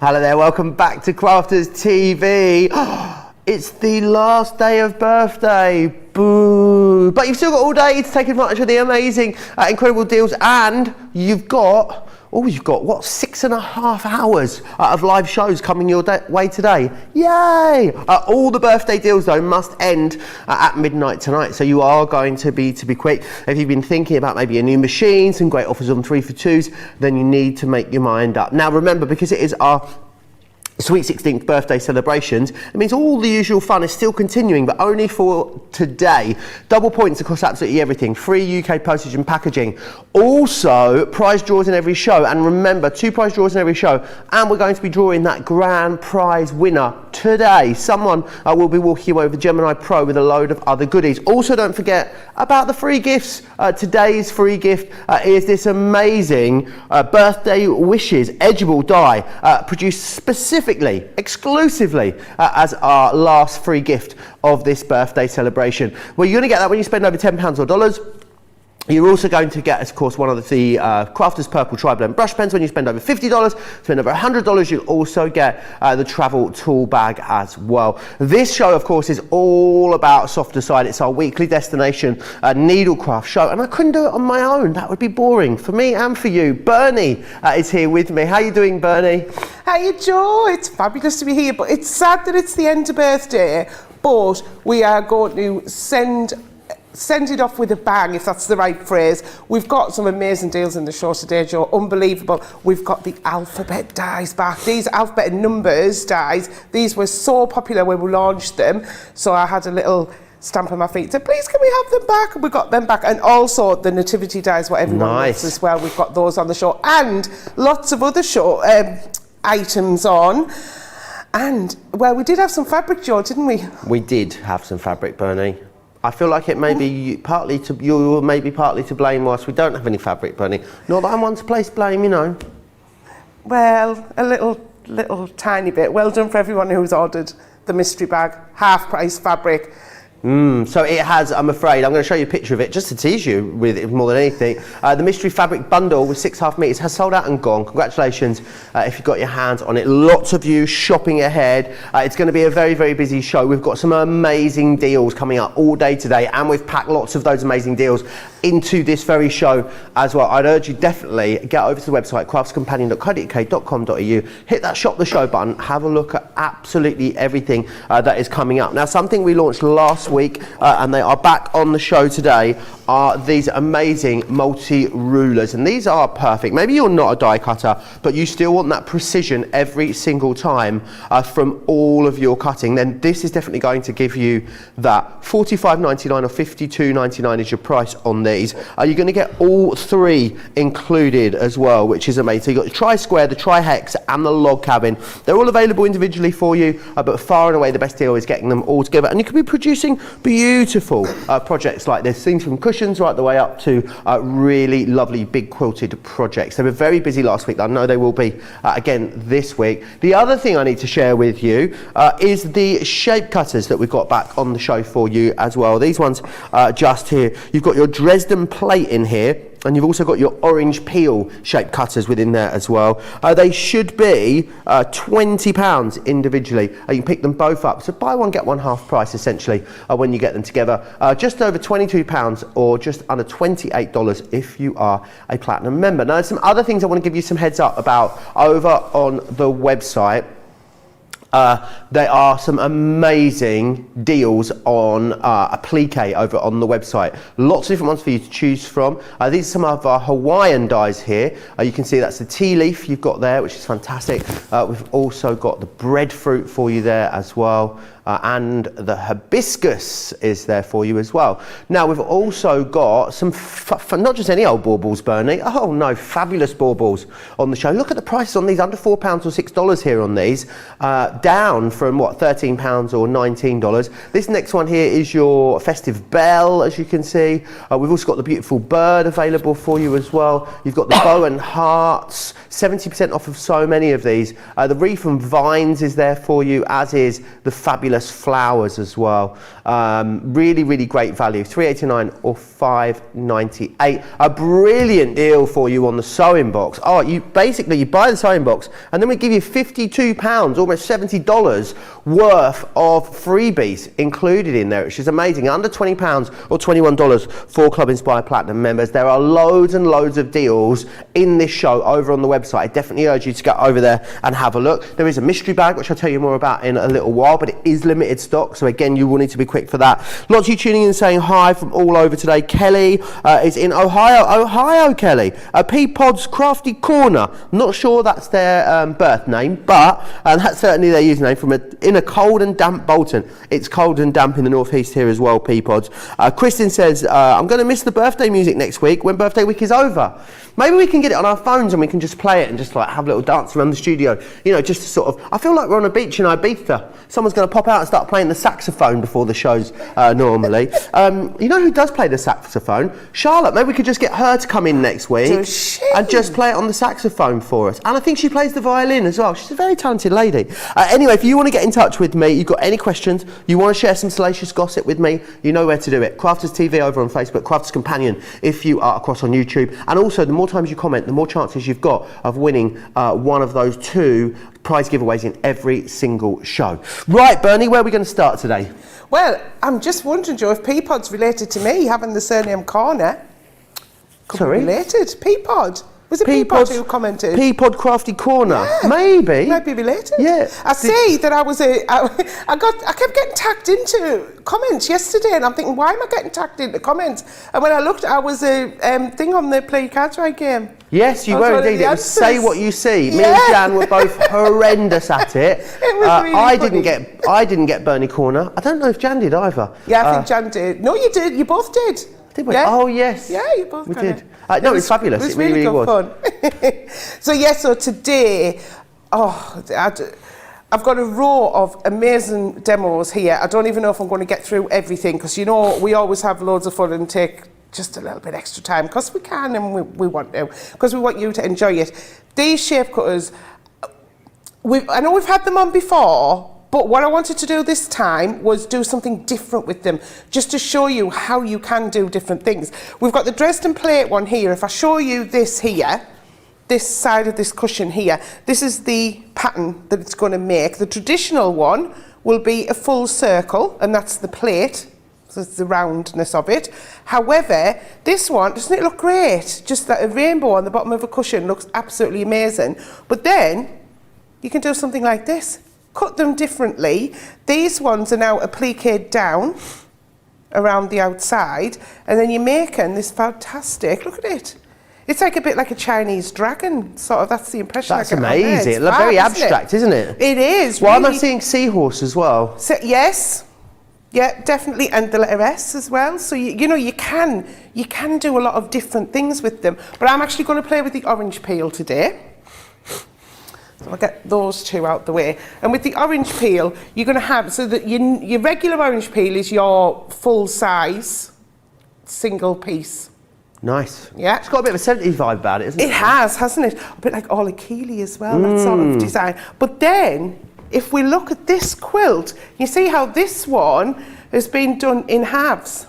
Hello there, welcome back to Crafters TV. It's the last day of birthday, boo. But you've still got all day to take advantage of the amazing, incredible deals, and you've got, what, 6.5 hours of live shows coming your way today. Yay! All the birthday deals though must end at midnight tonight, so you are going to be quick. If you've been thinking about maybe a new machine, some great offers on 3 for 2s, then you need to make your mind up. Now remember, because it is our Sweet 16th birthday celebrations, it means all the usual fun is still continuing, but only for today. Double points across absolutely everything. Free UK postage and packaging. Also, prize draws in every show. And remember, 2 prize draws in every show. And we're going to be drawing that grand prize winner today. Someone will be walking away with the Gemini Pro with a load of other goodies. Also, don't forget about the free gifts. Today's free gift is this amazing birthday wishes edgeable die produced specifically, exclusively as our last free gift of this birthday celebration. Well, you're going to get that when you spend over £10 or dollars. You're also going to get, of course, one of the Crafters Purple Tri-Blend brush pens when you spend over $50. Spend over $100, you'll also get the travel tool bag as well. This show, of course, is all about softer side. It's our weekly destination needlecraft show, and I couldn't do it on my own. That would be boring for me and for you. Bernie is here with me. How are you doing, Bernie? Hey, Joe. It's fabulous to be here, but it's sad that it's the end of birthday, but we are going to send it off with a bang, if that's the right phrase. We've got some amazing deals in the show today, Joe. Unbelievable. We've got the alphabet dies back. These alphabet and numbers dies, these were so popular when we launched them. So I had a little stamp on my feet, said, please can we have them back? And we got them back. And also the nativity dies, what everyone wants as well. We've got those on the show. And lots of other show items on. And, well, we did have some fabric, Joe, didn't we? We did have some fabric, Bernie. I feel like it may be partly to you, maybe partly to blame whilst we don't have any fabric, Bernie. Not that I'm one to place blame, you know. Well, a little tiny bit. Well done for everyone who's ordered the mystery bag, half price fabric. So it has, I'm afraid, I'm going to show you a picture of it just to tease you with it more than anything. The mystery fabric bundle with 6.5 metres has sold out and gone. Congratulations if you've got your hands on it. Lots of you shopping ahead. It's going to be a very, very busy show. We've got some amazing deals coming up all day today, and we've packed lots of those amazing deals into this very show as well. I'd urge you definitely get over to the website craftscompanion.co.uk.com.au, hit that shop the show button, have a look at absolutely everything that is coming up. Now, something we launched last week and they are back on the show today are these amazing multi-rulers, and these are perfect. Maybe you're not a die cutter, but you still want that precision every single time from all of your cutting, then this is definitely going to give you that. $45.99 or $52.99 is your price on these. You're going to get all 3 included as well, which is amazing. So you've got the tri-square, the tri-hex and the log cabin. They're all available individually for you, but far and away the best deal is getting them all together, and you can be producing beautiful projects like this, things from cushions right the way up to really lovely big quilted projects. They were very busy last week. I know they will be again this week. The other thing I need to share with you is the shape cutters that we've got back on the show for you as well. These ones just here. You've got your Dresden plate in here, and you've also got your orange peel shape cutters within there as well. They should be £20 individually. You can pick them both up. So buy one, get one half price essentially when you get them together. Just over £22 or just under $28 if you are a platinum member. Now, there's some other things I want to give you some heads up about over on the website. There are some amazing deals on applique over on the website. Lots of different ones for you to choose from. These are some of our Hawaiian dies here. You can see that's the tea leaf you've got there, which is fantastic. We've also got the breadfruit for you there as well. And the hibiscus is there for you as well. Now we've also got some, not just any old baubles, Bernie. Oh no, fabulous baubles on the show. Look at the prices on these, under £4 or $6 here on these. Down from what, £13 or $19. This next one here is your festive bell, as you can see. We've also got the beautiful bird available for you as well. You've got the bow and hearts, 70% off of so many of these. The wreath and vines is there for you, as is the fabulous fabulous flowers as well. Really, really great value. £3.89 or £5.98. A brilliant deal for you on the sewing box. Oh, you buy the sewing box and then we give you £52, almost $70 worth of freebies included in there, which is amazing. Under £20 or $21 for Club Inspired Platinum members. There are loads and loads of deals in this show over on the website. I definitely urge you to get over there and have a look. There is a mystery bag, which I'll tell you more about in a little while, but it is limited stock, so again, you will need to be quick for that. Lots of you tuning in and saying hi from all over today. Kelly is in Ohio, Kelly. Peapod's Crafty Corner. Not sure that's their birth name, but that's certainly their username from in a cold and damp Bolton. It's cold and damp in the northeast here as well, Peapods. Kristen says, I'm going to miss the birthday music next week when birthday week is over. Maybe we can get it on our phones and we can just play it and just like have a little dance around the studio. You know, just to sort of, I feel like we're on a beach in Ibiza. Someone's going to pop out and start playing the saxophone before the shows normally. You know who does play the saxophone? Charlotte. Maybe we could just get her to come in next week and just play it on the saxophone for us. And I think she plays the violin as well. She's a very talented lady. Anyway, if you want to get in touch with me, you've got any questions, you want to share some salacious gossip with me, you know where to do it. Crafters TV over on Facebook, Crafters Companion if you are across on YouTube. And also, the more times you comment, the more chances you've got of winning one of those 2 prize giveaways in every single show. Right, Bernie, where are we going to start today? Well, I'm just wondering, Joe, if Peapod's related to me, having the surname Corner. Could be related. Peapod. Was it Peapod who commented? Peapod Crafty Corner. Yeah. Maybe. Might be related. Yeah. I see that I kept getting tagged into comments yesterday, and I'm thinking, why am I getting tagged into comments? And when I looked, I was a thing on the Play Cards Right game. Yes, you were indeed. It was Say What You See. Yeah. Me and Jan were both horrendous at it. It was really funny. I didn't get Bernie Corner. I don't know if Jan did either. Yeah, I think Jan did. No, you did. You both did. Did we? Yeah. Oh, yes. Yeah, you both did. No, it's fabulous. It really was. Fun. So today, I've got a row of amazing demos here. I don't even know if I'm going to get through everything because, you know, we always have loads of fun and take just a little bit extra time because we can and we want to, because we want you to enjoy it. These shape cutters, I know we've had them on before, but what I wanted to do this time was do something different with them, just to show you how you can do different things. We've got the Dresden plate one here. If I show you this here, this side of this cushion here, this is the pattern that it's going to make. The traditional one will be a full circle, and that's the plate, so it's the roundness of it. However, this one, doesn't it look great? Just that a rainbow on the bottom of a cushion looks absolutely amazing. But then you can do something like this. Cut them differently. These ones are now appliqued down around the outside, and then you're making this fantastic, look at it. It's like a bit like a Chinese dragon, sort of. That's the impression I get. That's amazing. It looks very abstract, isn't it? It is. Well, really. Am I seeing seahorse as well? So, yes. Yeah, definitely, and the letter S as well. So you know you can do a lot of different things with them. But I'm actually going to play with the orange peel today. So I'll get those 2 out the way. And with the orange peel, you're going to have, so that your regular orange peel is your full size single piece. Nice. Yeah. It's got a bit of a 70s vibe about it, isn't it? It has, hasn't it? A bit like Orlikili as well, that sort of design. But then, if we look at this quilt, you see how this one has been done in halves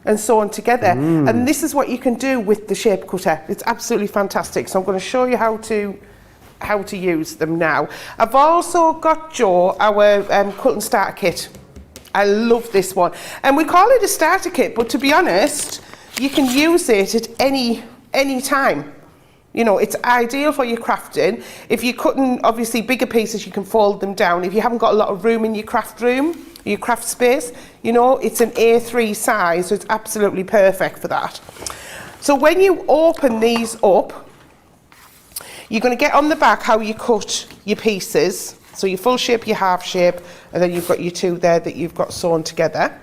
and sewn together. And this is what you can do with the shape cutter. It's absolutely fantastic. So I'm going to show you how to use them now. I've also got, Joe, our quilting starter kit. I love this one. And we call it a starter kit, but to be honest, you can use it at any time. You know, it's ideal for your crafting. If you're cutting, obviously, bigger pieces, you can fold them down. If you haven't got a lot of room in your craft room, your craft space, you know, it's an A3 size, so it's absolutely perfect for that. So when you open these up, you're going to get on the back how you cut your pieces. So your full shape, your half shape, and then you've got your 2 there that you've got sewn together.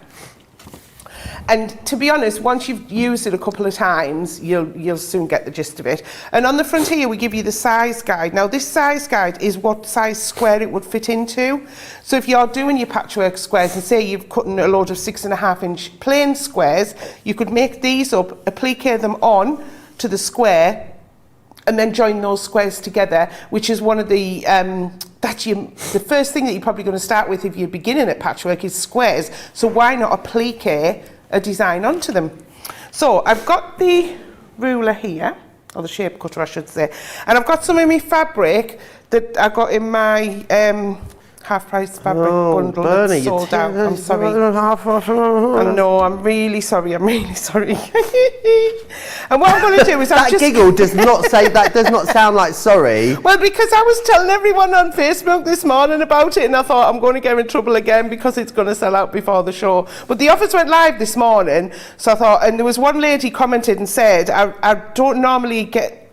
And to be honest, once you've used it a couple of times, you'll soon get the gist of it. And on the front here, we give you the size guide. Now, this size guide is what size square it would fit into. So if you're doing your patchwork squares, and say you've cut in a load of 6.5-inch plain squares, you could make these up, applique them on to the square, and then join those squares together, which is one of the the first thing that you're probably going to start with if you're beginning at patchwork is squares. So why not applique a design onto them? So I've got the ruler here, or the shape cutter I should say, and I've got some of my fabric that I got in my half-price fabric bundle Bernie, that's sold out. I'm sorry. I know, I'm really sorry. And what I'm going to do is that giggle does not sound like sorry. Well, because I was telling everyone on Facebook this morning about it, and I thought I'm going to get in trouble again because it's going to sell out before the show. But the offers went live this morning, so I thought, and there was one lady commented and said, I don't normally get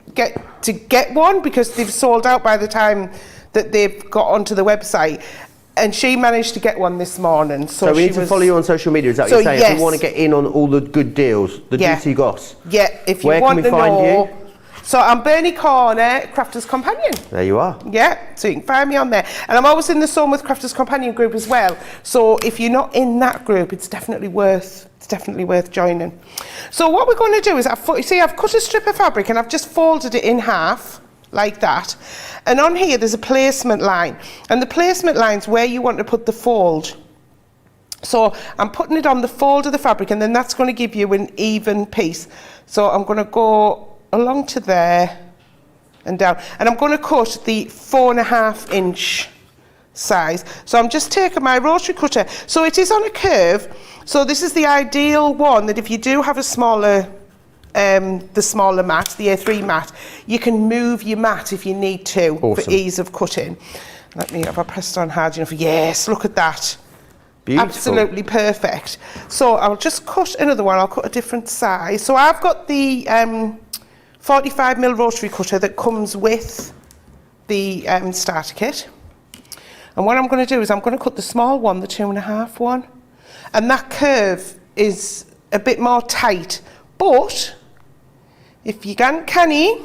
one because they've sold out by the time that they've got onto the website, and she managed to get one this morning. So we need to follow you on social media, is that what you're saying? Yes. If we want to get in on all the good deals, the juicy goss. Yeah, if you Where want can we find you? So I'm Bernie Corner, Crafter's Companion. There you are. Yeah, so you can find me on there. And I'm always in the Sewn with Crafter's Companion group as well. So if you're not in that group, it's definitely worth joining. So what we're going to do is, I've cut a strip of fabric and I've just folded it in half, like that. And on here there's a placement line, and the placement line's where you want to put the fold. So I'm putting it on the fold of the fabric, and then that's going to give you an even piece. So I'm going to go along to there and down, and I'm going to cut the 4.5 inch size. So I'm just taking my rotary cutter, so it is on a curve, so this is the ideal one that if you do have a smaller the smaller mat, the A3 mat, you can move your mat if you need to. Awesome. For ease of cutting. Let me, have I pressed on hard enough? Yes, look at that. Beautiful. Absolutely perfect. So I'll just cut another one. I'll cut a different size. So I've got the 45mm rotary cutter that comes with the starter kit. And what I'm going to do is I'm going to cut the small one, the 2.5 one. And that curve is a bit more tight. But if you canny,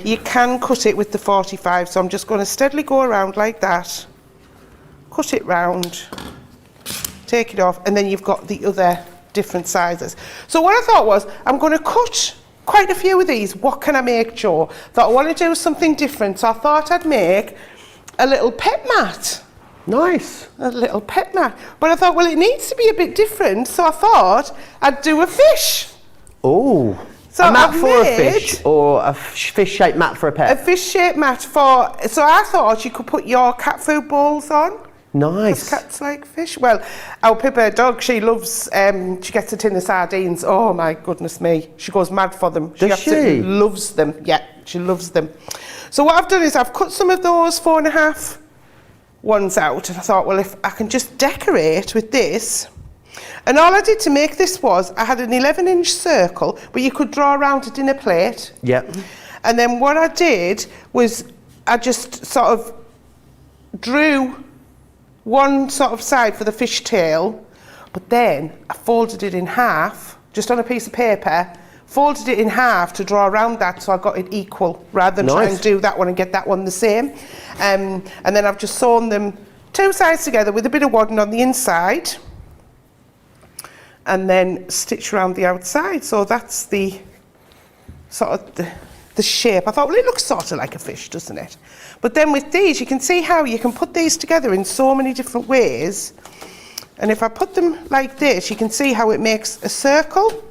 you can cut it with the 45. So I'm just going to steadily go around like that, cut it round, take it off, and then you've got the other different sizes. So what I thought was, I'm going to cut quite a few of these. What can I make, Joe? Thought I want to do something different, so I thought I'd make a little pet mat. Nice. A little pet mat. But I thought, well, it needs to be a bit different, so I thought I'd do a fish. Oh. So a mat for a fish, or a fish-shaped mat for a pet? A fish-shaped mat for... So I thought you could put your cat food bowls on. Nice. Cats like fish. Well, our Pippa dog, she loves... she gets a tin of sardines. Oh, my goodness me. She goes mad for them. She absolutely loves them. Yeah, she loves them. So what I've done is I've cut some of those 4.5 ones out. And I thought, well, if I can just decorate with this... And all I did to make this was, I had an 11-inch circle, but you could draw around a dinner plate. Yep. And then what I did was, I just sort of drew one sort of side for the fishtail, but then I folded it in half, just on a piece of paper, folded it in half to draw around that, so I got it equal, rather than try and do that one and get that one the same. And then I've just sewn them two sides together with a bit of wadding on the inside, and then stitch around the outside. So that's the sort of the shape. I thought, well, it looks sort of like a fish, doesn't it? But then with these, you can see how you can put these together in so many different ways. And if I put them like this, you can see how it makes a circle.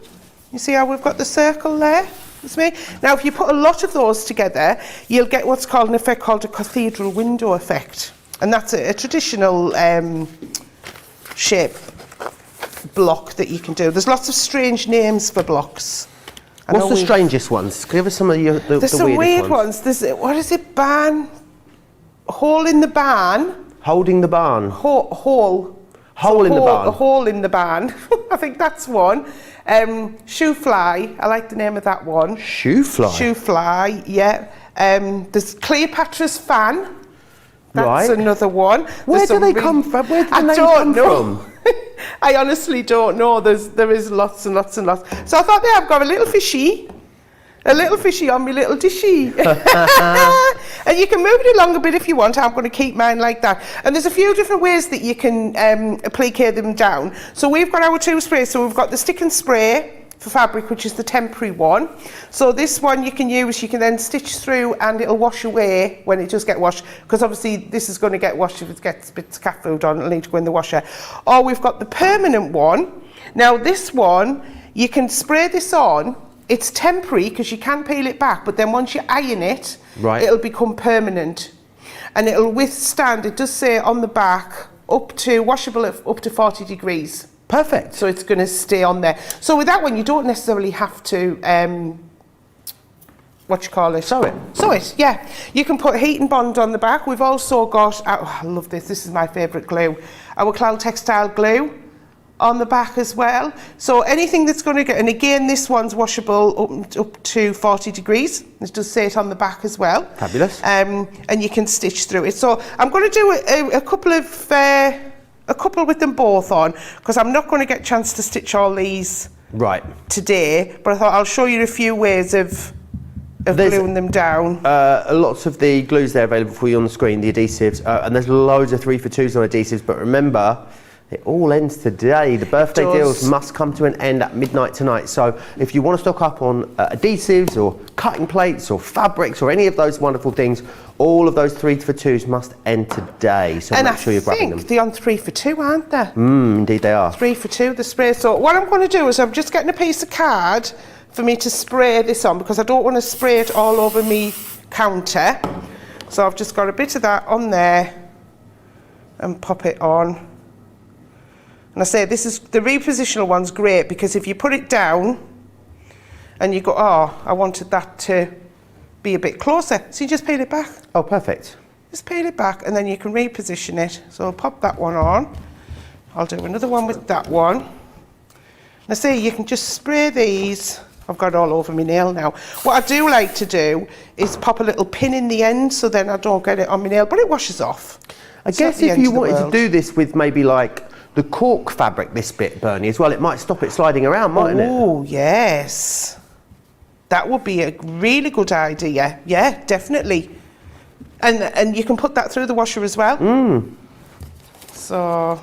You see how we've got the circle there? That's me. Now, if you put a lot of those together, you'll get what's called an effect called a cathedral window effect. And that's a traditional shape block that you can do. There's lots of strange names for blocks. What's the strangest ones? Give us some of the There's some weird ones. There's, what is it? Barn? Hole in the barn? Holding the barn. Hole. Hole in the barn. A hole in the barn. I think that's one. Shoe fly. I like the name of that one. Shoe fly? Shoe fly, yeah. There's Cleopatra's fan. That's another one. Where do they come from? Where do they come from? I honestly don't know. There is lots and lots and lots. So I thought, yeah, I've got a little fishy on my little dishy. And you can move it along a bit if you want. I'm going to keep mine like that. And there's a few different ways that you can applique them down. So we've got our two sprays. So we've got the stick and spray for fabric, which is the temporary one. So this one you can use, you can then stitch through and it'll wash away when it does get washed, because obviously this is going to get washed if it gets bits of cat food on, it'll need to go in the washer. Or we've got the permanent one. Now this one, you can spray this on. It's temporary because you can peel it back, but then once you iron it, it'll become permanent. And it'll withstand, it does say on the back, up to washable at up to 40 degrees. Perfect. So it's going to stay on there. So with that one, you don't necessarily have to, what you call it? Sew it. Sew it, yeah. You can put heat and bond on the back. We've also got, oh, I love this is my favourite glue, our Cloud Textile glue on the back as well. So anything that's going to get, and again this one's washable up to 40 degrees. It does say it on the back as well. Fabulous. And you can stitch through it. So I'm going to do a couple with them both on, because I'm not going to get a chance to stitch all these today, but I thought I'll show you a few ways of gluing them down. Lots of the glues there available for you on the screen, the adhesives, and there's loads of 3 for 2s on adhesives, but remember, it all ends today. The birthday deals must come to an end at midnight tonight. So if you want to stock up on adhesives or cutting plates or fabrics or any of those wonderful things, all of those 3 for 2s must end today. So make sure you're grabbing them. And I think they're on 3 for 2, aren't they? Indeed they are. 3 for 2, the spray. So what I'm going to do is I'm just getting a piece of card for me to spray this on, because I don't want to spray it all over me counter. So I've just got a bit of that on there and pop it on. And I say this is the repositional one's great, because if you put it down and you go, oh, I wanted that to be a bit closer, so you just peel it back. Oh, perfect. Just peel it back and then you can reposition it. So I'll pop that one on. I'll do another one with that one. And I say you can just spray these. I've got it all over my nail now. What I do like to do is pop a little pin in the end, so then I don't get it on my nail, but it washes off. I guess if you wanted to do this with maybe like the cork fabric, this bit, Bernie, as well, it might stop it sliding around, mightn't it? Oh, yes. That would be a really good idea. Yeah, definitely. And you can put that through the washer as well. So,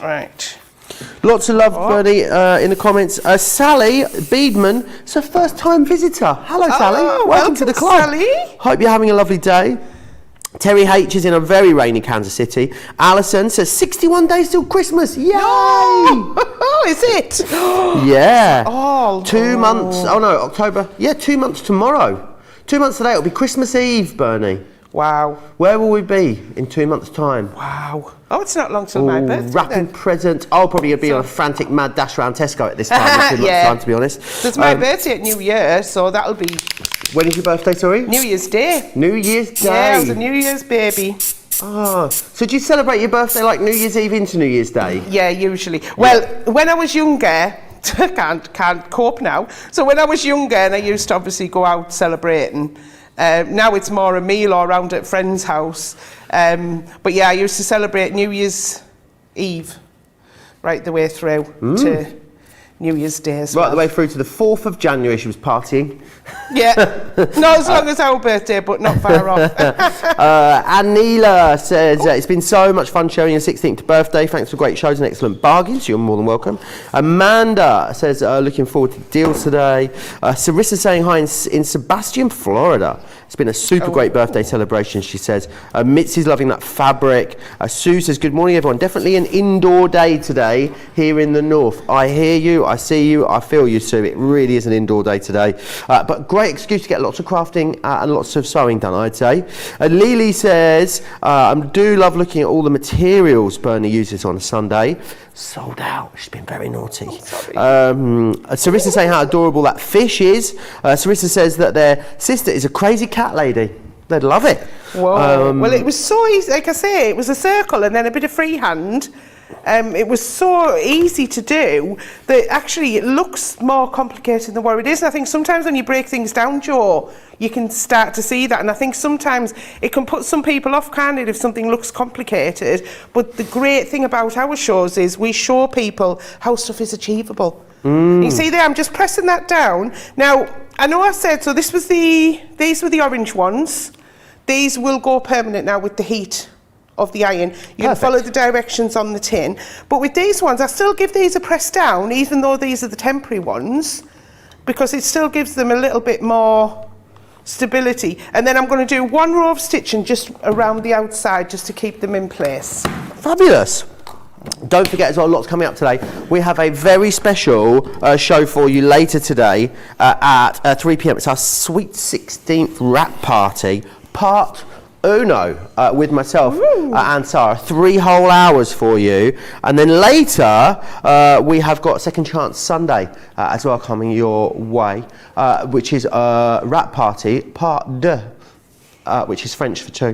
right. Lots of love, Bernie, in the comments. Sally Beedman, it's her first time visitor. Hello, Sally. Welcome to the club. Sally. Hope you're having a lovely day. Terry H is in a very rainy Kansas City. Alison says 61 days till Christmas. Yay! Oh, is it? Yeah. Oh, 2 months. Oh no, October. Yeah, 2 months tomorrow. 2 months today. It'll be Christmas Eve, Bernie. Wow. Where will we be in 2 months' time? Wow. Oh, it's not long till my birthday. Wrapping presents. I'll probably be on a frantic mad dash around Tesco at this time in 2 months' time, to be honest. So it's my birthday at New Year, so that'll be... When is your birthday, sorry? New Year's Day. New Year's Day. Yeah, I was a New Year's baby. Oh, so do you celebrate your birthday like New Year's Eve into New Year's Day? Yeah, usually. Well, when I was younger, can't cope now. So when I was younger, and I used to obviously go out celebrating. Now it's more a meal or around at a friend's house. But yeah, I used to celebrate New Year's Eve right the way through to New Year's Day as well. Right the way through to the 4th of January, she was partying. Yeah, not as long as our birthday, but not far off. Anila says, it's been so much fun sharing your 16th birthday. Thanks for great shows and excellent bargains. You're more than welcome. Amanda says, looking forward to deals today. Sarissa saying hi in Sebastian, Florida. It's been a super great birthday celebration, she says. Mitzi's loving that fabric. Sue says, good morning, everyone. Definitely an indoor day today here in the north. I hear you, I see you, I feel you, Sue. It really is an indoor day today. But great excuse to get lots of crafting and lots of sewing done, I'd say. Lily says, I do love looking at all the materials Bernie uses on a Sunday. Sold out. She's been very naughty. Sarissa saying how adorable that fish is. Sarissa says that their sister is a crazy cat lady. They'd love it. Whoa. Well, it was so easy. Like I say, it was a circle and then a bit of freehand. It was so easy to do that actually it looks more complicated than what it is. And I think sometimes when you break things down, Joe, you can start to see that. And I think sometimes it can put some people off, can't it, if something looks complicated. But the great thing about our shows is we show people how stuff is achievable. You see there, I'm just pressing that down. Now, I know I said, so these were the orange ones. These will go permanent now with the heat of the iron. You can follow the directions on the tin. But with these ones, I still give these a press down, even though these are the temporary ones, because it still gives them a little bit more stability. And then I'm going to do 1 row of stitching just around the outside, just to keep them in place. Fabulous. Don't forget as well, lots coming up today. We have a very special show for you later today at 3 p.m. It's our Sweet 16th wrap party, part uno, with myself and Sarah. 3 whole hours for you. And then later, we have got Second Chance Sunday as well coming your way, which is a wrap party, part deux. Which is French for 2.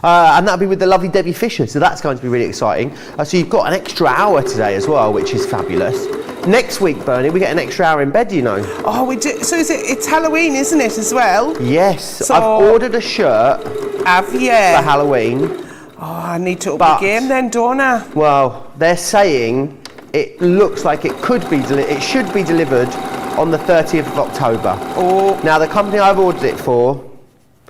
And that'll be with the lovely Debbie Fisher, so that's going to be really exciting. So you've got an extra hour today as well, which is fabulous. Next week, Bernie, we get an extra hour in bed, you know. Oh, we do. So it's Halloween, isn't it, as well? Yes. So I've ordered a shirt for Halloween. Oh, I need to up the game then, don't I? Well, they're saying it looks like it could be, it should be delivered on the 30th of October. Oh. Now, the company I've ordered it for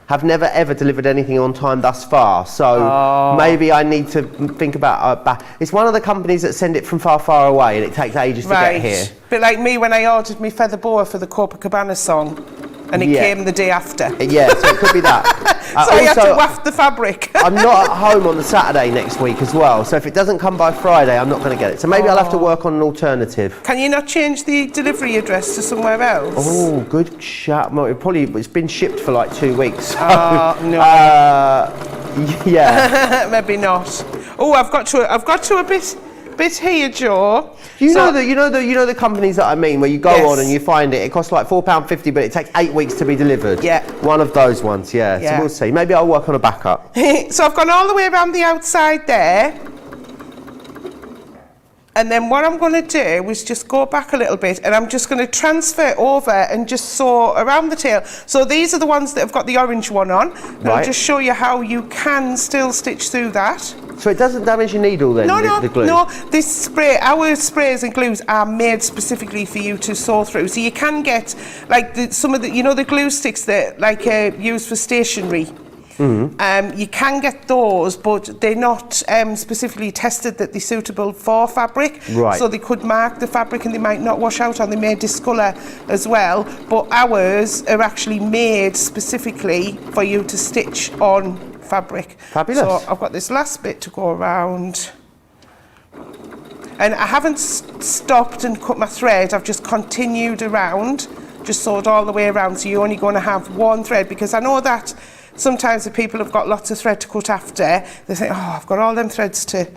have never ever delivered anything on time thus far, so maybe I need to think about it's one of the companies that send it from far away and it takes ages to get here. Bit like me when I ordered my feather boa for the Copacabana song and it came the day after. Yeah, so it could be that. So you have to waft the fabric. I'm not at home on the Saturday next week as well, so if it doesn't come by Friday, I'm not going to get it. So maybe I'll have to work on an alternative. Can you not change the delivery address to somewhere else? Oh, good shout. Well, it's been shipped for like 2 weeks. So, no. Yeah. Maybe not. Oh, I've got to a bit here, Joe. You know the companies that I mean, where you go on and you find it costs like £4.50, but it takes 8 weeks to be delivered. Yeah. One of those ones, yeah. So we'll see. Maybe I'll work on a backup. So I've gone all the way around the outside there. And then what I'm going to do is just go back a little bit and I'm just going to transfer over and just sew around the tail. So these are the ones that have got the orange one on. And I'll just show you how you can still stitch through that. So it doesn't damage your needle then, the glue? No, this spray, our sprays and glues are made specifically for you to sew through. So you can get like some of the, the glue sticks that like used for stationery. Mm-hmm. You can get those, but they're not specifically tested that they're suitable for fabric. Right. So they could mark the fabric and they might not wash out, and they may discolour as well. But ours are actually made specifically for you to stitch on fabric. Fabulous. So I've got this last bit to go around. And I haven't stopped and cut my thread, I've just continued around, just sewed all the way around. So you're only going to have one thread, because I know that sometimes if people have got lots of thread to cut after, they think, oh, I've got all them threads to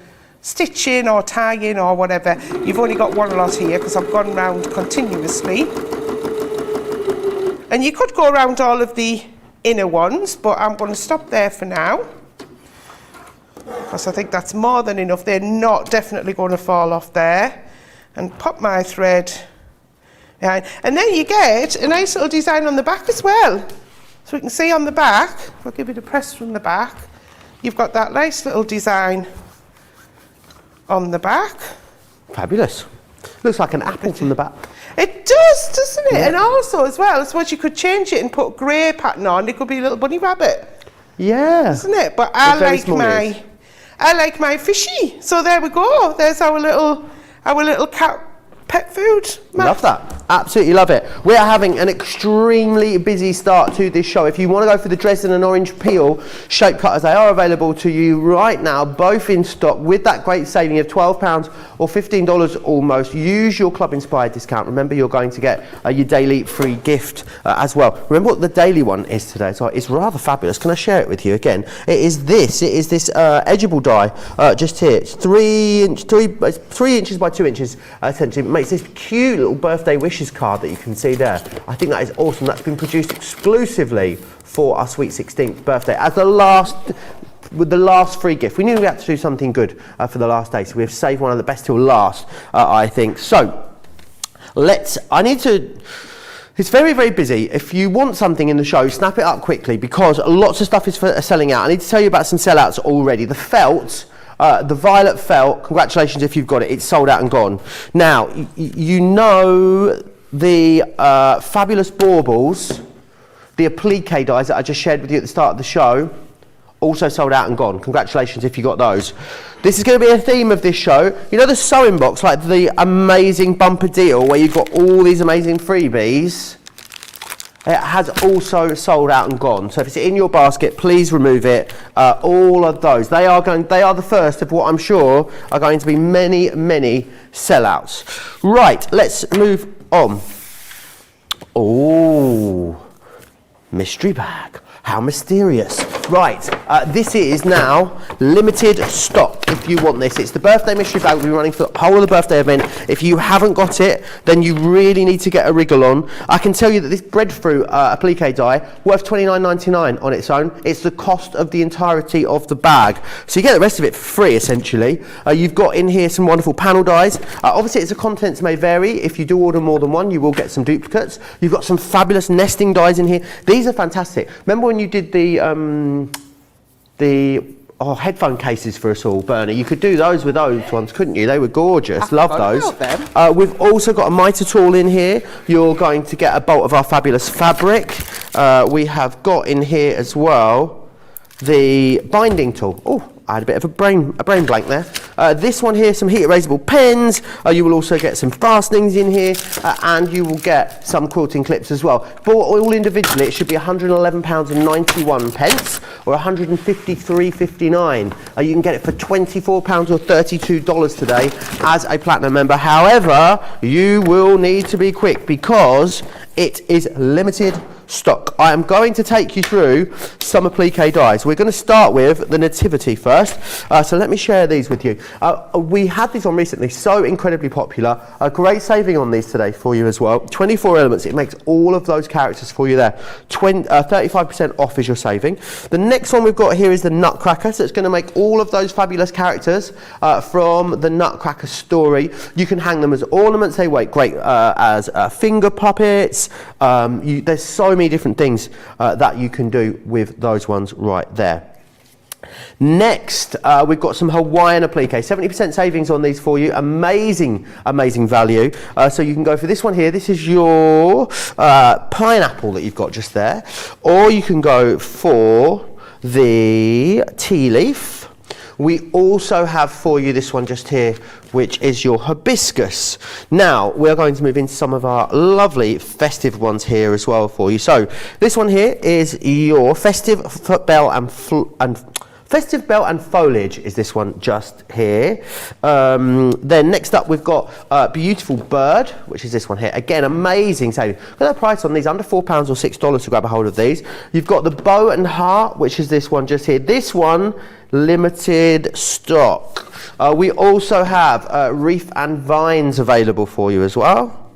stitch in or tie in or whatever. You've only got one lot here because I've gone round continuously. And you could go around all of the inner ones, but I'm going to stop there for now, because I think that's more than enough. They're not definitely going to fall off there. And pop my thread behind. And then you get a nice little design on the back as well. So we can see on the back, I'll give it a press from the back, you've got that nice little design on the back. Fabulous. Looks like an apple from the back. It does, doesn't it? Yeah. And also as well, I suppose you could change it and put a grey pattern on. It could be a little bunny rabbit. Yeah. Isn't it? But I like my fishy. So there we go. There's our little cat pet food. Love that. Absolutely love it. We are having an extremely busy start to this show. If you want to go for the Dresden and Orange Peel shape cutters, they are available to you right now, both in stock with that great saving of £12 or $15 almost. Use your Club Inspired discount. Remember, you're going to get your daily free gift as well. Remember what the daily one is today. So it's rather fabulous. Can I share it with you again? It is this edgeable die just here. It's 3 inches by 2 inches essentially. It makes this cute little birthday wishes card that you can see there. I think that is awesome. That's been produced exclusively for our Sweet 16th birthday as the last free gift. We knew we had to do something good for the last day, so we've saved one of the best till last, I think. So it's very, very busy. If you want something in the show, snap it up quickly, because lots of stuff is selling out. I need to tell you about some sellouts already. The felt, the violet felt, congratulations if you've got it, it's sold out and gone. Now, you know the fabulous baubles, the applique dies that I just shared with you at the start of the show, Also sold out and gone. Congratulations if you got those. This is going to be a theme of this show. You know the sewing box, like the amazing bumper deal where you've got all these amazing freebies? It has also sold out and gone. So if it's in your basket, please remove it. All of those, they are the first of what I'm sure are going to be many, many sellouts. Right, let's move on. Oh, mystery bag. How mysterious. Right, this is now limited stock if you want this. It's the birthday mystery bag we've been running for the whole of the birthday event. If you haven't got it, then you really need to get a wriggle on. I can tell you that this breadfruit applique die, worth $29.99 on its own. It's the cost of the entirety of the bag. So you get the rest of it for free, essentially. You've got in here some wonderful panel dies. Obviously, its contents may vary. If you do order more than one, you will get some duplicates. You've got some fabulous nesting dies in here. These are fantastic. Remember when you did the headphone cases for us all, Bernie? You could do those with those ones, couldn't you? They were gorgeous. Love those. We've also got a mitre tool in here. You're going to get a bolt of our fabulous fabric. We have got in here as well the binding tool. Oh, I had a bit of a brain blank there. This one here, some heat erasable pens. You will also get some fastenings in here, and you will get some quilting clips as well. Bought all individually, it should be £111.91 or £153.59. You can get it for £24 or $32 today as a platinum member. However, you will need to be quick because it is limited stock. I am going to take you through some applique dies. We're going to start with the Nativity first. So let me share these with you. We had these on recently, so incredibly popular. A great saving on these today for you as well. 24 elements. It makes all of those characters for you there. 35% off is your saving. The next one we've got here is the Nutcracker. So it's going to make all of those fabulous characters from the Nutcracker story. You can hang them as ornaments. They work great as finger puppets. There's so many different things that you can do with those ones right there. Next, we've got some Hawaiian applique. 70% savings on these for you. Amazing, amazing value. So you can go for this one here. This is your pineapple that you've got just there. Or you can go for the tea leaf. We also have for you this one just here, which is your hibiscus. Now, we're going to move into some of our lovely festive ones here as well for you. So, this one here is your festive bell and foliage is this one just here. Then next up we've got beautiful bird, which is this one here. Again, amazing saving. Look at the price on these, under £4 or $6 to grab a hold of these. You've got the bow and heart, which is this one just here. This one, limited stock. We also have wreath and vines available for you as well.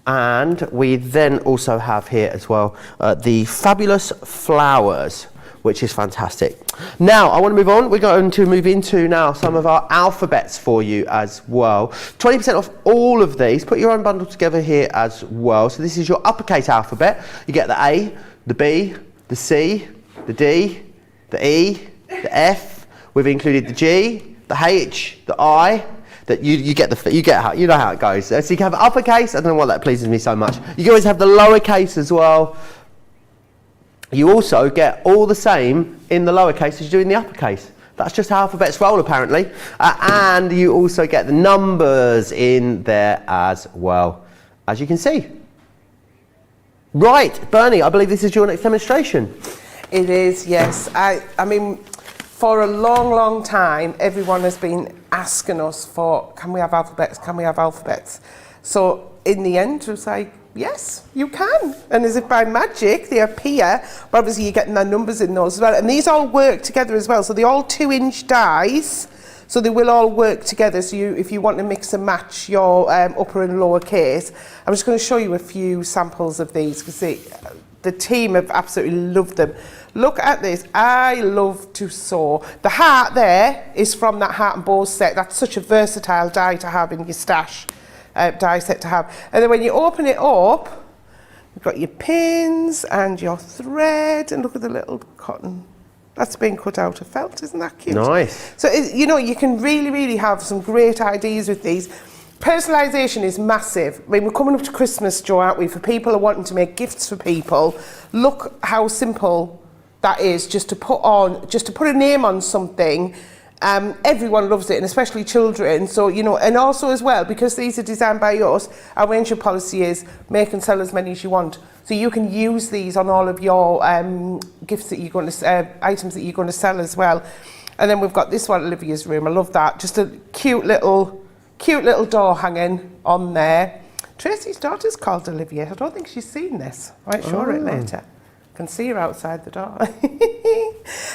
And we then also have here as well the fabulous flowers, which is fantastic. Now, I want to move on. We're going to move into now some of our alphabets for you as well. 20% off all of these. Put your own bundle together here as well. So this is your uppercase alphabet. You get the A, the B, the C, the D, the E, the F. We've included the G, the H, the I. That you know how it goes. So you can have uppercase. I don't know why that pleases me so much. You can always have the lowercase as well. You also get all the same in the lowercase as you do in the uppercase. That's just how alphabets roll, apparently. And you also get the numbers in there as well, as you can see. Right, Bernie, I believe this is your next demonstration. It is, yes. I mean, for a long, long time, everyone has been asking us for, can we have alphabets? Can we have alphabets? So in the end, it was like, yes, you can. And as if by magic, they appear, but obviously you're getting their numbers in those as well. And these all work together as well. So they're all 2-inch dies, so they will all work together. So if you want to mix and match your upper and lower case, I'm just going to show you a few samples of these because the team have absolutely loved them. Look at this. I love to sew. The heart there is from that heart and bows set. That's such a versatile die to have in your stash. Die set to have. And then when you open it up, you've got your pins and your thread, and look at the little cotton. That's been cut out of felt, isn't that cute? Nice. So, you know, you can really, really have some great ideas with these. Personalisation is massive. I mean, we're coming up to Christmas, Joe, aren't we? For people who are wanting to make gifts for people, look how simple that is, just to put a name on something. Everyone loves it, and especially children. So, you know, and also as well, because these are designed by us, our ranging policy is make and sell as many as you want. So you can use these on all of your gifts that you're going to, items that you're going to sell as well. And then we've got this one, Olivia's room. I love that. Just a cute little door hanging on there. Tracy's daughter's called Olivia. I don't think she's seen this. I might show her it later. Can see her outside the door.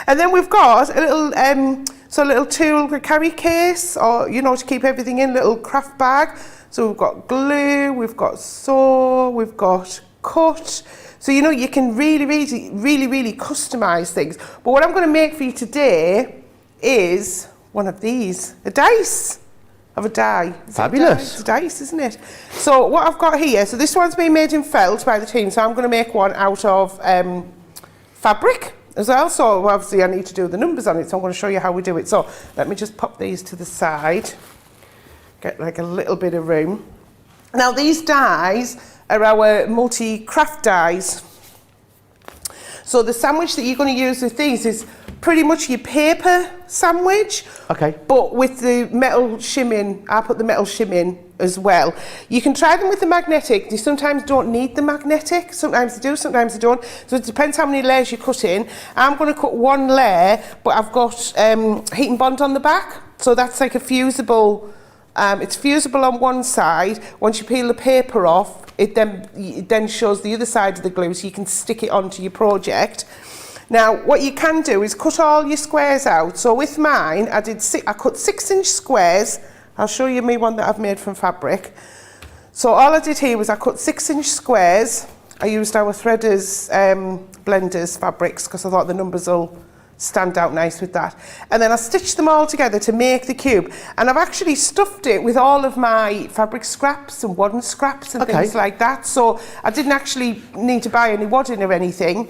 And then we've got a little tool carry case, or, you know, to keep everything in, little craft bag. So we've got glue, we've got sew, we've got cut. So, you know, you can really customize things. But what I'm going to make for you today is one of these, a dice. Of a die. Fabulous. It's a dice, isn't it? So what I've got here, so this one's been made in felt by the team, so I'm going to make one out of fabric as well. So obviously I need to do the numbers on it, so I'm going to show you how we do it. So let me just pop these to the side, get like a little bit of room. Now these dies are our multi-craft dies. So the sandwich that you're going to use with these is pretty much your paper sandwich. Okay. But with the metal shim in, I put the metal shim in as well. You can try them with the magnetic. They sometimes don't need the magnetic. Sometimes they do, sometimes they don't. So it depends how many layers you cut in. I'm going to cut one layer, but I've got heat and bond on the back. So that's like a fusible. It's fusible on one side. Once you peel the paper off, it then shows the other side of the glue, so you can stick it onto your project. Now, what you can do is cut all your squares out. So with mine, I cut 6-inch squares. I'll show you me one that I've made from fabric. So all I did here was I cut 6-inch squares. I used our Threaders blenders fabrics because I thought the numbers will stand out nice with that. And then I stitched them all together to make the cube. And I've actually stuffed it with all of my fabric scraps and wadding scraps and things like that. So I didn't actually need to buy any wadding or anything,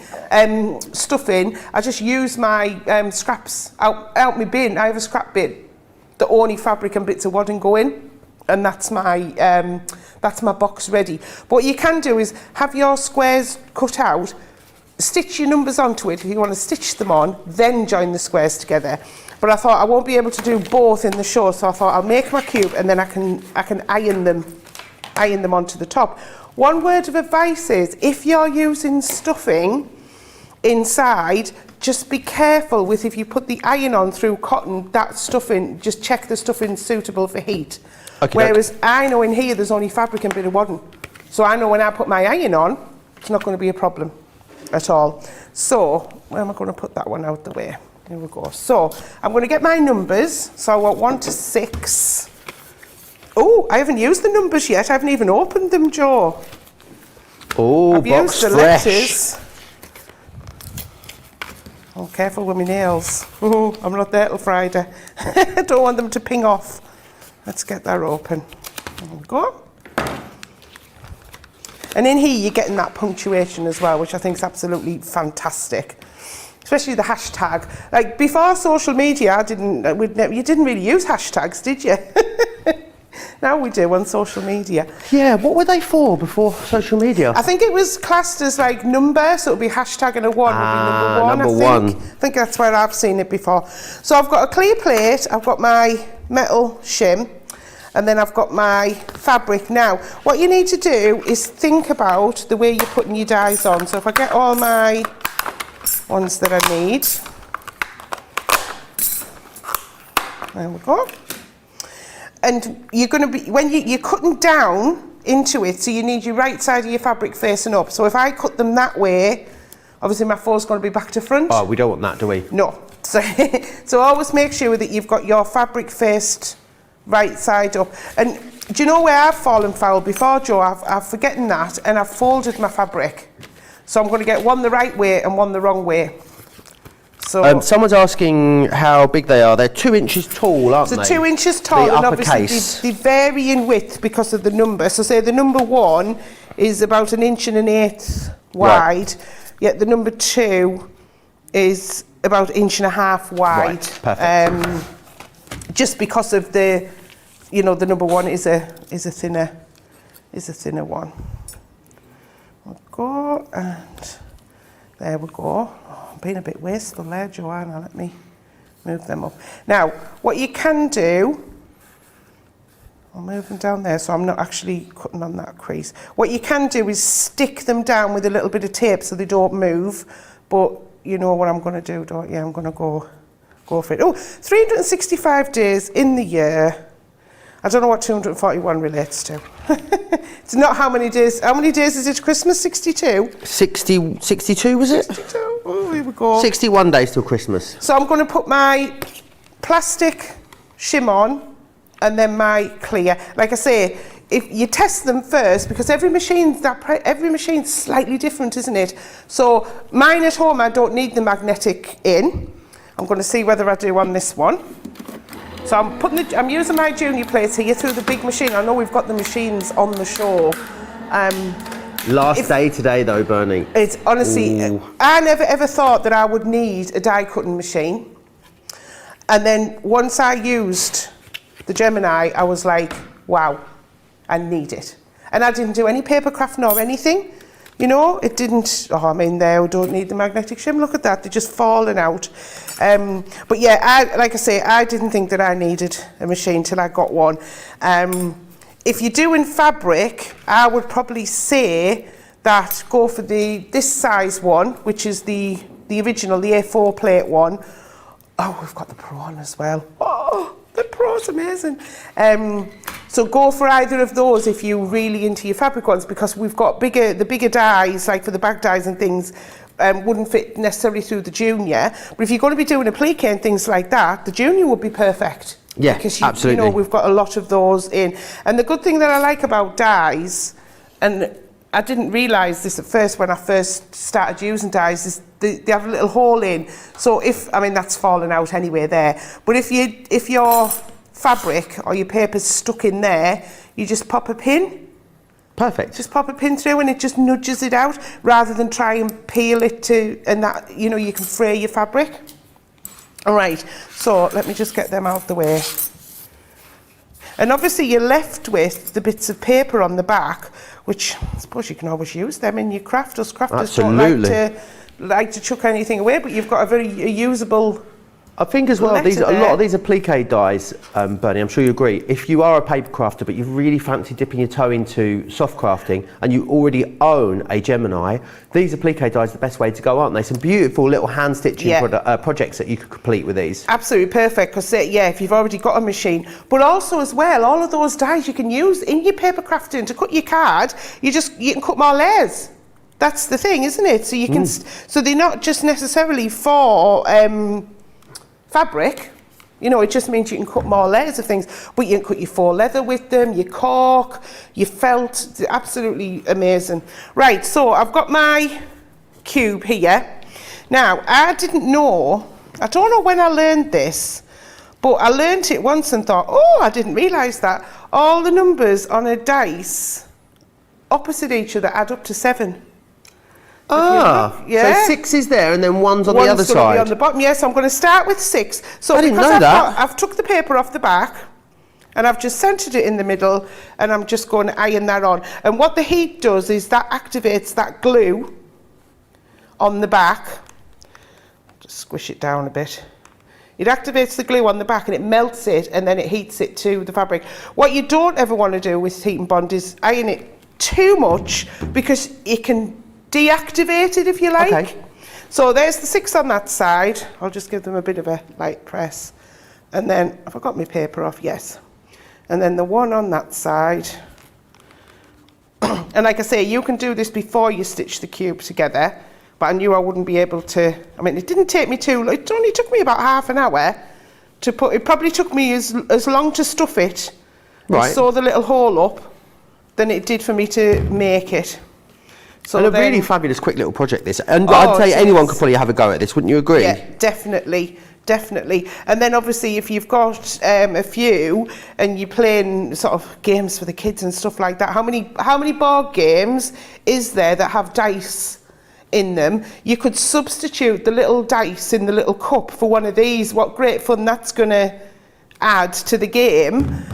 stuffing. I just used my scraps out my bin. I have a scrap bin that only fabric and bits of wadding go in. And that's my box ready. But what you can do is have your squares cut out, stitch your numbers onto it if you want to stitch them on, then join the squares together. But I thought I won't be able to do both in the show, so I thought I'll make my cube and then I can iron them onto the top. One word of advice is, if you're using stuffing inside, just be careful with, if you put the iron on through cotton, that stuffing, just check the stuffing's suitable for heat. Okay, whereas I know in here there's only fabric and a bit of wadding. So I know when I put my iron on, it's not going to be a problem at all. So where am I going to put that one out the way? Here we go. So I'm going to get my numbers. So I want 1 to 6. Oh, I haven't used the numbers yet. I haven't even opened them, Joe. Oh, I've box used the fresh. letters. Oh, careful with my nails. Oh, I'm not there till Friday. I don't want them to ping off. Let's get that open. There we go. And in here, you're getting that punctuation as well, which I think is absolutely fantastic. Especially the hashtag. Like, before social media, you didn't really use hashtags, did you? Now we do on social media. Yeah, what were they for before social media? I think it was classed as like number, so it would be hashtag and a 1 would be number 1, I think that's where I've seen it before. So I've got a clear plate, I've got my metal shim, and then I've got my fabric. Now, what you need to do is think about the way you're putting your dies on. So if I get all my ones that I need, there we go. And you're going to be, when you're cutting down into it, so you need your right side of your fabric facing up. So if I cut them that way, obviously my fore's going to be back to front. Oh, we don't want that, do we? No. So always make sure that you've got your fabric faced right side up. And do you know where I've fallen foul before, Joe? I've forgotten that, and I've folded my fabric. So I'm going to get one the right way and one the wrong way. So someone's asking how big they are. They're 2 inches tall, aren't they? So 2 inches tall, the and uppercase. obviously they vary in width because of the number. So say the number 1 is about 1 1/8 wide, right. Yet the number 2 is about 1.5 inches wide. Right. Perfect. Just because of the, you know, the number 1 is a thinner one. We'll go, and There we go. Oh, I'm being a bit wasteful there, Joanna. Let me move them up. Now, what you can do, I'll move them down there so I'm not actually cutting on that crease. What you can do is stick them down with a little bit of tape so they don't move. But you know what I'm going to do, don't you? I'm going to go for it. Oh, 365 days in the year. I don't know what 241 relates to. It's not how many days. How many days is it Christmas? 62? 62 was it? 62. Oh, here we go. 61 days till Christmas. So I'm going to put my plastic shim on and then my clear. Like I say, if you test them first, because every machine's slightly different, isn't it? So mine at home, I don't need the magnetic in. I'm going to see whether I do on this one. So I'm using my junior plates here through the big machine. I know we've got the machines on the show. Last day today though, Bernie. It's honestly, I never ever thought that I would need a die cutting machine. And then once I used the Gemini, I was like, wow, I need it. And I didn't do any paper craft nor anything. You know, it didn't, oh, I mean, they don't need the magnetic shim. Look at that, they're just falling out. But yeah, like I say, I didn't think that I needed a machine till I got one. If you're doing fabric, I would probably say that go for this size one, which is the original, the A4 plate one. Oh, we've got the Pro on as well. Oh, the Pro's amazing. So go for either of those if you're really into your fabric ones, because we've got the bigger dies, like for the back dies and things, wouldn't fit necessarily through the junior. But if you're going to be doing applique and things like that, the junior would be perfect. Yeah, because absolutely. You know, we've got a lot of those in. And the good thing that I like about dies, and I didn't realise this at first when I first started using dies, is they have a little hole in. So that's falling out anyway there. But if your fabric or your paper's stuck in there, you just pop a pin. Perfect. Just pop a pin through and it just nudges it out, rather than try and peel it and that, you know, you can fray your fabric. All right, so let me just get them out of the way. And obviously you're left with the bits of paper on the back, which I suppose you can always use them in your craft. Us crafters Absolutely. don't like to chuck anything away, but you've got a usable. I think as well, a lot of these applique dies, Bernie, I'm sure you agree, if you are a paper crafter but you really fancy dipping your toe into soft crafting and you already own a Gemini, these applique dies are the best way to go, aren't they? Some beautiful little hand stitching projects that you could complete with these. Absolutely perfect, because if you've already got a machine. But also as well, all of those dies you can use in your paper crafting to cut your card. You can cut more layers. That's the thing, isn't it? So you can, so they're not just necessarily for fabric, you know, it just means you can cut more layers of things, but you can cut your faux leather with them, your cork, your felt. They're absolutely amazing. Right, so I've got my cube here. Now, I don't know when I learned this, but I learned it once and thought, oh, I didn't realise that. All the numbers on a dice opposite each other add up to 7. So 6 is there and then 1's on the other side. Be on the bottom. Yes, I'm going to start with 6. So I didn't know that. I've took the paper off the back and I've just centred it in the middle, and I'm just going to iron that on. And what the heat does is that activates that glue on the back. Just squish it down a bit. It activates the glue on the back and it melts it, and then it heats it to the fabric. What you don't ever want to do with heat and bond is iron it too much, because it can deactivate it, if you like. Okay. So there's the 6 on that side. I'll just give them a bit of a light press. And then, have I got my paper off? Yes. And then the 1 on that side. And like I say, you can do this before you stitch the cube together, but I knew I wouldn't be able to. I mean, it didn't take me too long. It only took me about half an hour to put. It probably took me as long to stuff it, and sew the little hole up, than it did for me to make it. So and a really fabulous quick little project this, and I'd say anyone could probably have a go at this, wouldn't you agree? Yeah, definitely. And then obviously if you've got a few and you're playing sort of games for the kids and stuff like that, how many board games is there that have dice in them? You could substitute the little dice in the little cup for one of these. What great fun that's going to add to the game.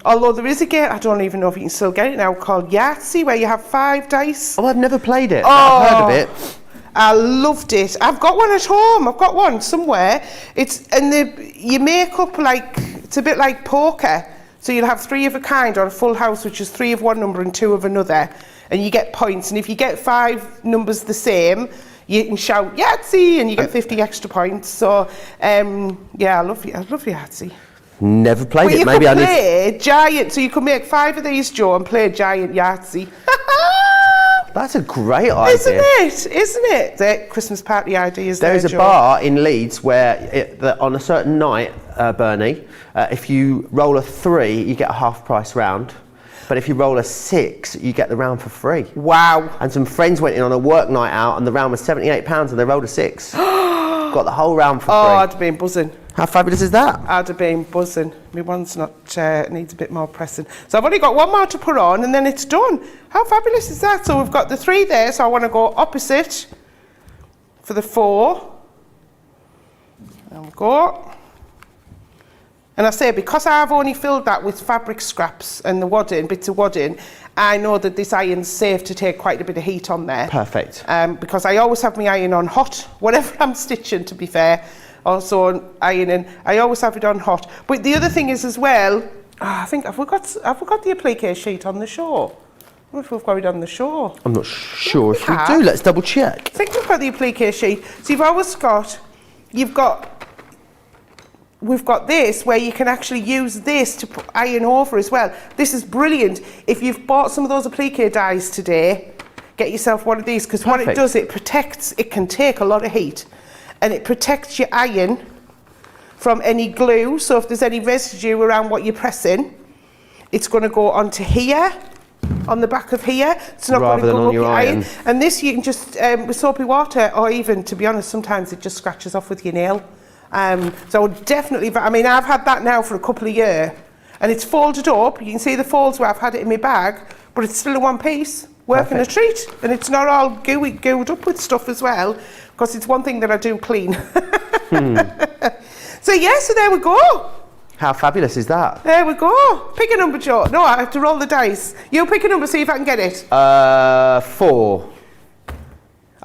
Although there is a game, I don't even know if you can still get it now, called Yahtzee, where you have 5 dice. Oh, I've never played it. I've heard of it. I loved it. I've got one at home. I've got one somewhere. You make up like, it's a bit like poker. So you'll have 3 of a kind, or a full house, which is 3 of one number and 2 of another. And you get points. And if you get 5 numbers the same, you can shout Yahtzee and you get 50 extra points. So, yeah, I love Yahtzee. Never played it. You Maybe could play giant, so you could make 5 of these, Joe, and play giant Yahtzee. That's a great idea. Isn't it? The Christmas party ideas there, There's a Joe. bar in Leeds where on a certain night, Bernie, if you roll a 3, you get a half price round. But if you roll a 6, you get the round for free. Wow. And some friends went in on a work night out and the round was £78 and they rolled a 6. Got the whole round for free. Oh, I'd have been buzzing. How fabulous is that? I'd have been buzzing. My one's not, needs a bit more pressing. So I've only got one more to put on and then it's done. How fabulous is that? So we've got the 3 there, so I want to go opposite for the 4. There we go. And I say, because I've only filled that with fabric scraps and the wadding, bits of wadding, I know that this iron's safe to take quite a bit of heat on there. Perfect. Because I always have my iron on hot, whatever I'm stitching, to be fair. Also ironing, I always have it on hot. But the other thing is as well, I think, have we got the applique sheet on the show? I wonder if we've got it on the show. I'm not sure if we do. Let's double check. I think we've got the applique sheet. So you've always got, we've got this where you can actually use this to iron over as well. This is brilliant. If you've bought some of those applique dies today, get yourself one of these, because what it does, it protects, it can take a lot of heat. And it protects your iron from any glue. So if there's any residue around what you're pressing, it's going to go onto here, on the back of here. It's not going to go up your iron. And this you can just, with soapy water, or even, to be honest, sometimes it just scratches off with your nail. So definitely, I mean, I've had that now for a couple of years. And it's folded up. You can see the folds where I've had it in my bag, but it's still a one piece. Working a treat. And it's not all gooed up with stuff as well, because it's one thing that I do clean. So yeah, so there we go. How fabulous is that? There we go. Pick a number, Joe. No, I have to roll the dice. You pick a number, see if I can get it. 4.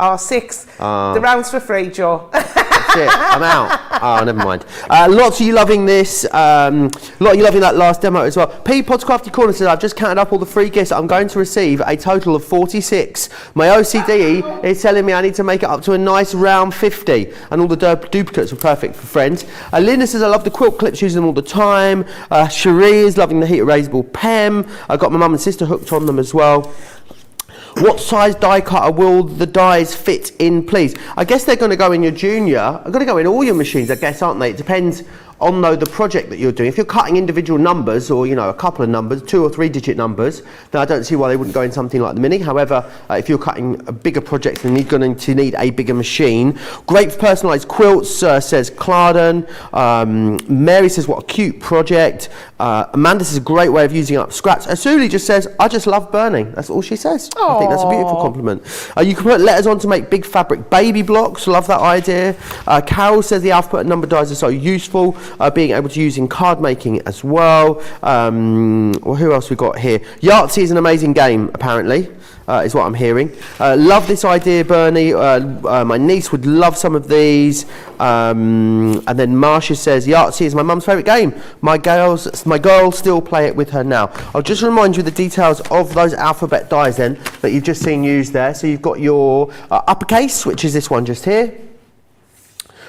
Oh, 6. The round's for free, Joe. That's it. I'm out. Oh, never mind. Lots of you loving this. A lot of you loving that last demo as well. P Pod's Crafty Corner says, I've just counted up all the free gifts I'm going to receive, a total of 46. My OCD is telling me I need to make it up to a nice round 50. And all the duplicates were perfect for friends. Linda says, I love the quilt clips, using them all the time. Cherie is loving the heat erasable pen. I got my mum and sister hooked on them as well. What size die cutter will the dies fit in, please? I guess they're going to go in your junior. They're going to go in all your machines, I guess, aren't they? It depends on the project that you're doing. If you're cutting individual numbers, or a couple of numbers, 2 or 3 digit numbers, then I don't see why they wouldn't go in something like the Mini. However, if you're cutting a bigger project, then you're going to need a bigger machine. Great for personalised quilts, says Clarden. Mary says, what a cute project. Amanda says, a great way of using up scraps. Asuli just says, I just love burning. That's all she says. Aww. I think that's a beautiful compliment. You can put letters on to make big fabric baby blocks. Love that idea. Carol says the alphabet and number dies are so useful. Being able to use in card making as well. Well, who else we got here? Yahtzee is an amazing game, apparently, is what I'm hearing. Love this idea, Bernie. My niece would love some of these. And then Marcia says, Yahtzee is my mum's favourite game. My girls still play it with her now. I'll just remind you the details of those alphabet dies then that you've just seen used there. So you've got your uppercase, which is this one just here.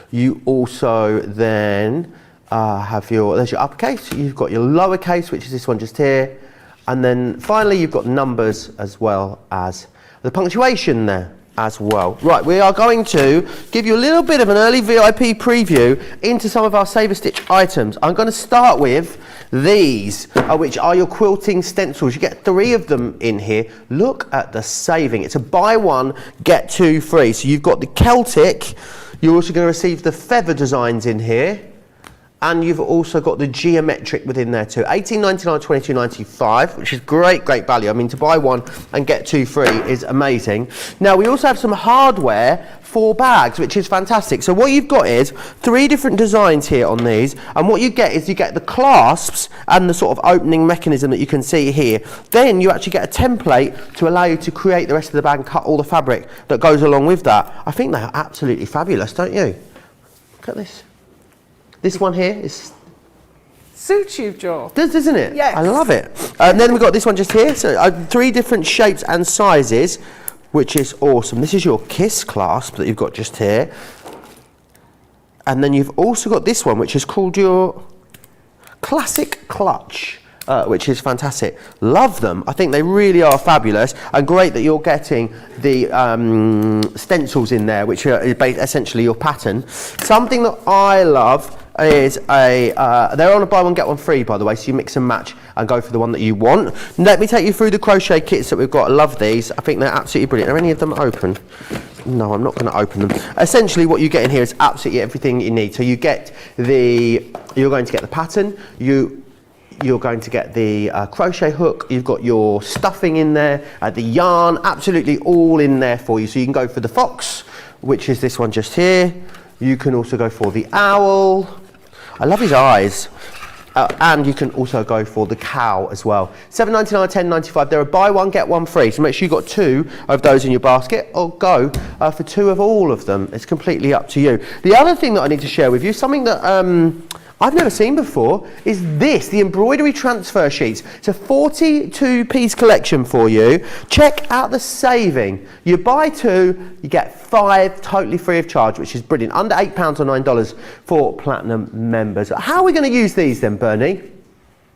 You also then there's your uppercase, you've got your lowercase, which is this one just here, and then finally you've got numbers as well as the punctuation there as well. Right, we are going to give you a little bit of an early VIP preview into some of our Saver Stitch items. I'm going to start with these, which are your quilting stencils. You get 3 of them in here. Look at the saving. It's a buy 1, get 2 free. So you've got the Celtic, you're also going to receive the feather designs in here, and you've also got the geometric within there too. $18.99, $22.95, which is great value. I mean, to buy 1 and get 2 free is amazing. Now, we also have some hardware 4 bags, which is fantastic. So what you've got is 3 different designs here on these, and what you get is you get the clasps and the sort of opening mechanism that you can see here. Then you actually get a template to allow you to create the rest of the bag and cut all the fabric that goes along with that. I think they are absolutely fabulous, don't you? Look at this. This one here is... Suits you, Joe. Doesn't it? Yes. I love it. And then we've got this one just here. So 3 different shapes and sizes, which is awesome. This is your kiss clasp that you've got just here. And then you've also got this one, which is called your classic clutch. Which is fantastic. Love them. I think they really are fabulous, and great that you're getting the stencils in there, which are essentially your pattern. Something that I love is they're on a buy one get one free, by the way, so you mix and match and go for the one that you want. Let me take you through the crochet kits that we've got. I love these. I think they're absolutely brilliant. Are any of them open? No, I'm not going to open them. Essentially what you get in here is absolutely everything you need. So you get you're going to get the pattern, you're going to get the crochet hook, you've got your stuffing in there, the yarn, absolutely all in there for you. So you can go for the fox, which is this one just here. You can also go for the owl. I love his eyes. And you can also go for the cow as well. $7.99, $10.95. They're a buy one, get one free. So make sure you've got 2 of those in your basket, or go for 2 of all of them. It's completely up to you. The other thing that I need to share with you, something that I've never seen before, is this, the embroidery transfer sheets. It's a 42-piece collection for you. Check out the saving. You buy 2, you get 5 totally free of charge, which is brilliant. Under £8 or $9 for Platinum members. How are we going to use these then, Bernie?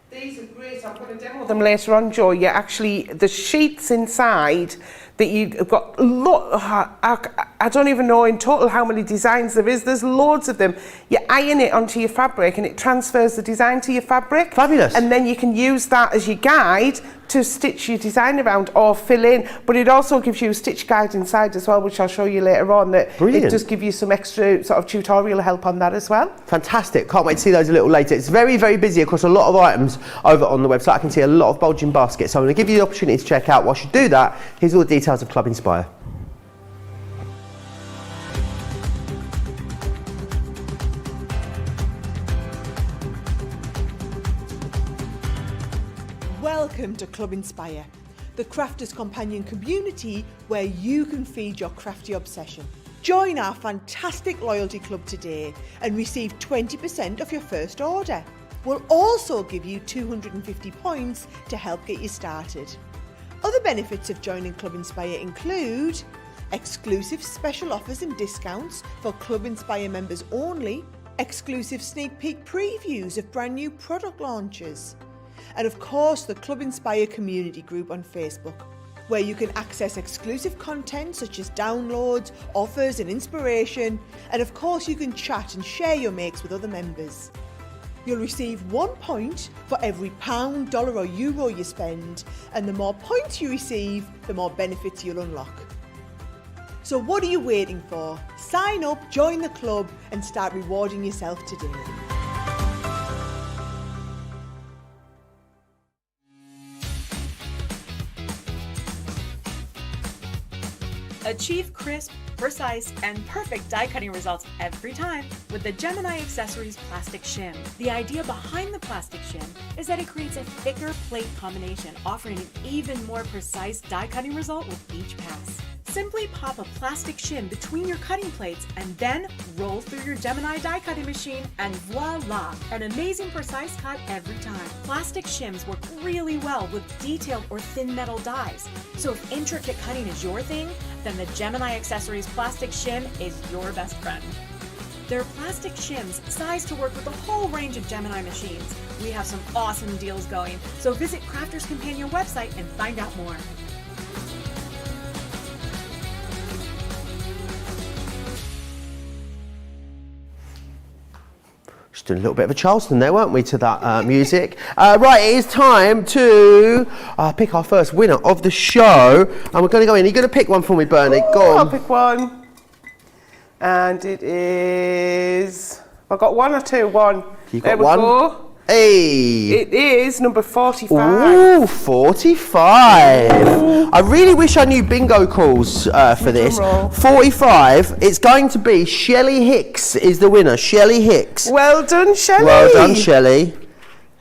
These are great. I'm going to demo them later on, Joe. You actually, the sheets inside that you've got, I don't even know in total how many designs there is. There's loads of them. You iron it onto your fabric and it transfers the design to your fabric. Fabulous. And then you can use that as your guide to stitch your design around or fill in. But it also gives you a stitch guide inside as well, which I'll show you later on. That Brilliant. It does give you some extra sort of tutorial help on that as well. Fantastic. Can't wait to see those a little later. It's very, very busy across a lot of items over on the website. I can see a lot of bulging baskets. So I'm going to give you the opportunity to check out. Whilst you do that, here's all the details of Club Inspire. Welcome to Club Inspire, the crafters companion community where you can feed your crafty obsession. Join our fantastic loyalty club today and receive 20% off your first order. We'll also give you 250 points to help get you started. Other benefits of joining Club Inspire include exclusive special offers and discounts for Club Inspire members only, exclusive sneak peek previews of brand new product launches, and of course the Club Inspire community group on Facebook, where you can access exclusive content such as downloads, offers and inspiration, and of course you can chat and share your makes with other members. You'll receive 1 point for every £1, $1 or euro you spend, and the more points you receive, the more benefits you'll unlock. So what are you waiting for? Sign up, join the club and start rewarding yourself today. Achieve crisp, precise, and perfect die cutting results every time with the Gemini Accessories Plastic Shim. The idea behind the plastic shim is that it creates a thicker plate combination, offering an even more precise die cutting result with each pass. Simply pop a plastic shim between your cutting plates and then roll through your Gemini die cutting machine and voila! An amazing precise cut every time. Plastic shims work really well with detailed or thin metal dies. So if intricate cutting is your thing, then the Gemini Accessories Plastic Shim is your best friend. There are plastic shims sized to work with a whole range of Gemini machines. We have some awesome deals going, so visit Crafters Companion website and find out more. Just doing a little bit of a Charleston there, weren't we, to that music. Right, it is time to pick our first winner of the show. And we're going to go in. Are you going to pick one for me, Bernie? Go on. I'll pick one. And it is... I've got 1 or 2. 1. You got there we one? go. Hey! It is number 45. Ooh, 45. Ooh. I really wish I knew bingo calls for this. 45, it's going to be Shelley Hicks is the winner. Shelley Hicks. Well done, Shelley. Well done, Shelley.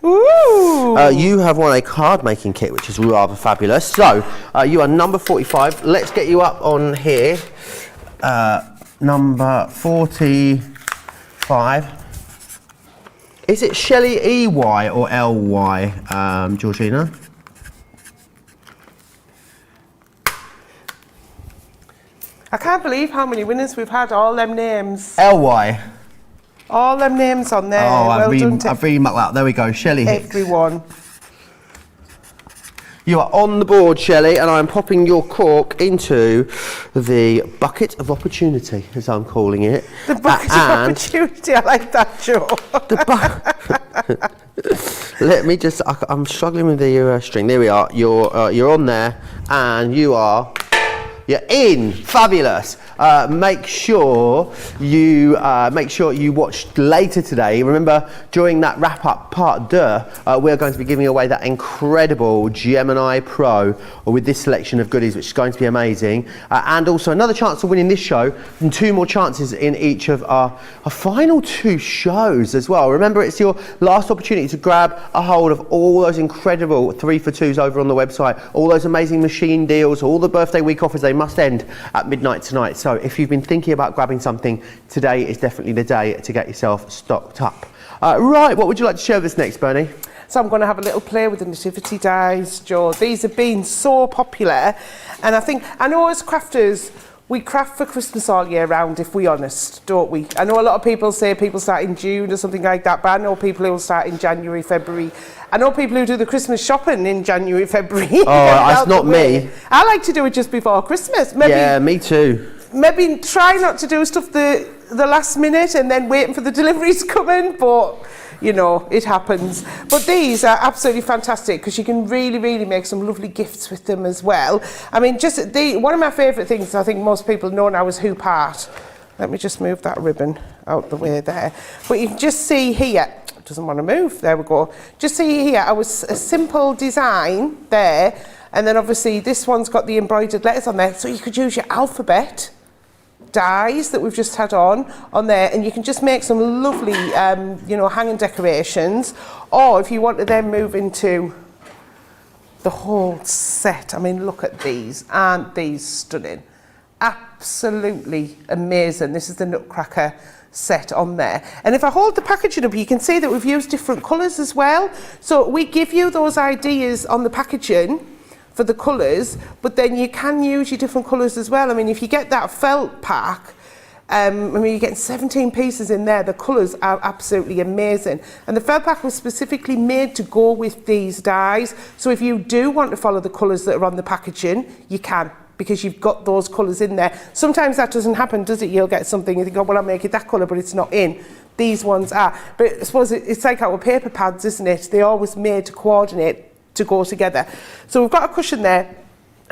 Ooh. You have won a card making kit, which is rather fabulous. So, you are number 45. Let's get you up on here. Number 45. Is it Shelley EY or LY, Georgina? I can't believe how many winners we've had, all them names. LY. All them names on there. Oh, well I've really mucked that up. There we go, Shelley Hicks. Everyone. You are on the board, Shelley, and I'm popping your cork into the bucket of opportunity, as I'm calling it. The bucket of opportunity, I like that, Joe. Let me just, I'm struggling with the string. There we are, you're on there, and you're in. Fabulous. Make sure you watch later today. Remember, during that wrap-up part deux, we're going to be giving away that incredible Gemini Pro with this selection of goodies, which is going to be amazing. And also another chance of winning this show, and 2 more chances in each of our final 2 shows as well. Remember, it's your last opportunity to grab a hold of all those incredible 3 for 2s over on the website, all those amazing machine deals, all the birthday week offers. They must end at midnight tonight. So if you've been thinking about grabbing something, today is definitely the day to get yourself stocked up. Right, what would you like to share with us next, Bernie? So I'm going to have a little play with the Nativity dies, Joe. These have been so popular, and I know as crafters, we craft for Christmas all year round, if we're honest, don't we? I know a lot of people say people start in June or something like that, but I know people who will start in January, February. I know people who do the Christmas shopping in January, February. Oh, that's not me. I like to do it just before Christmas. Maybe, yeah, me too. Maybe try not to do stuff the last minute and then waiting for the deliveries coming, but you know, it happens. But these are absolutely fantastic because you can really, really make some lovely gifts with them as well. I mean, one of my favourite things I think most people know now is hoop art. Let me just move that ribbon out the way there. But you can just see here, it doesn't want to move, there we go. Just see here, a simple design there, and then obviously this one's got the embroidered letters on there, so you could use your alphabet dies that we've just had on there, and you can just make some lovely hanging decorations. Or if you want to then move into the whole set, I mean, look at these. Aren't these stunning? Absolutely amazing. This is the Nutcracker set on there, and if I hold the packaging up, you can see that we've used different colours as well. So we give you those ideas on the packaging for the colours, but then you can use your different colours as well. I mean, if you get that felt pack, you're getting 17 pieces in there. The colours are absolutely amazing. And the felt pack was specifically made to go with these dies. So if you do want to follow the colours that are on the packaging, you can, because you've got those colours in there. Sometimes that doesn't happen, does it? You'll get something, you think, oh, well, I'll make it that colour, but it's not in. These ones are. But I suppose it's like our paper pads, isn't it? They're always made to coordinate, to go together. So we've got a cushion there.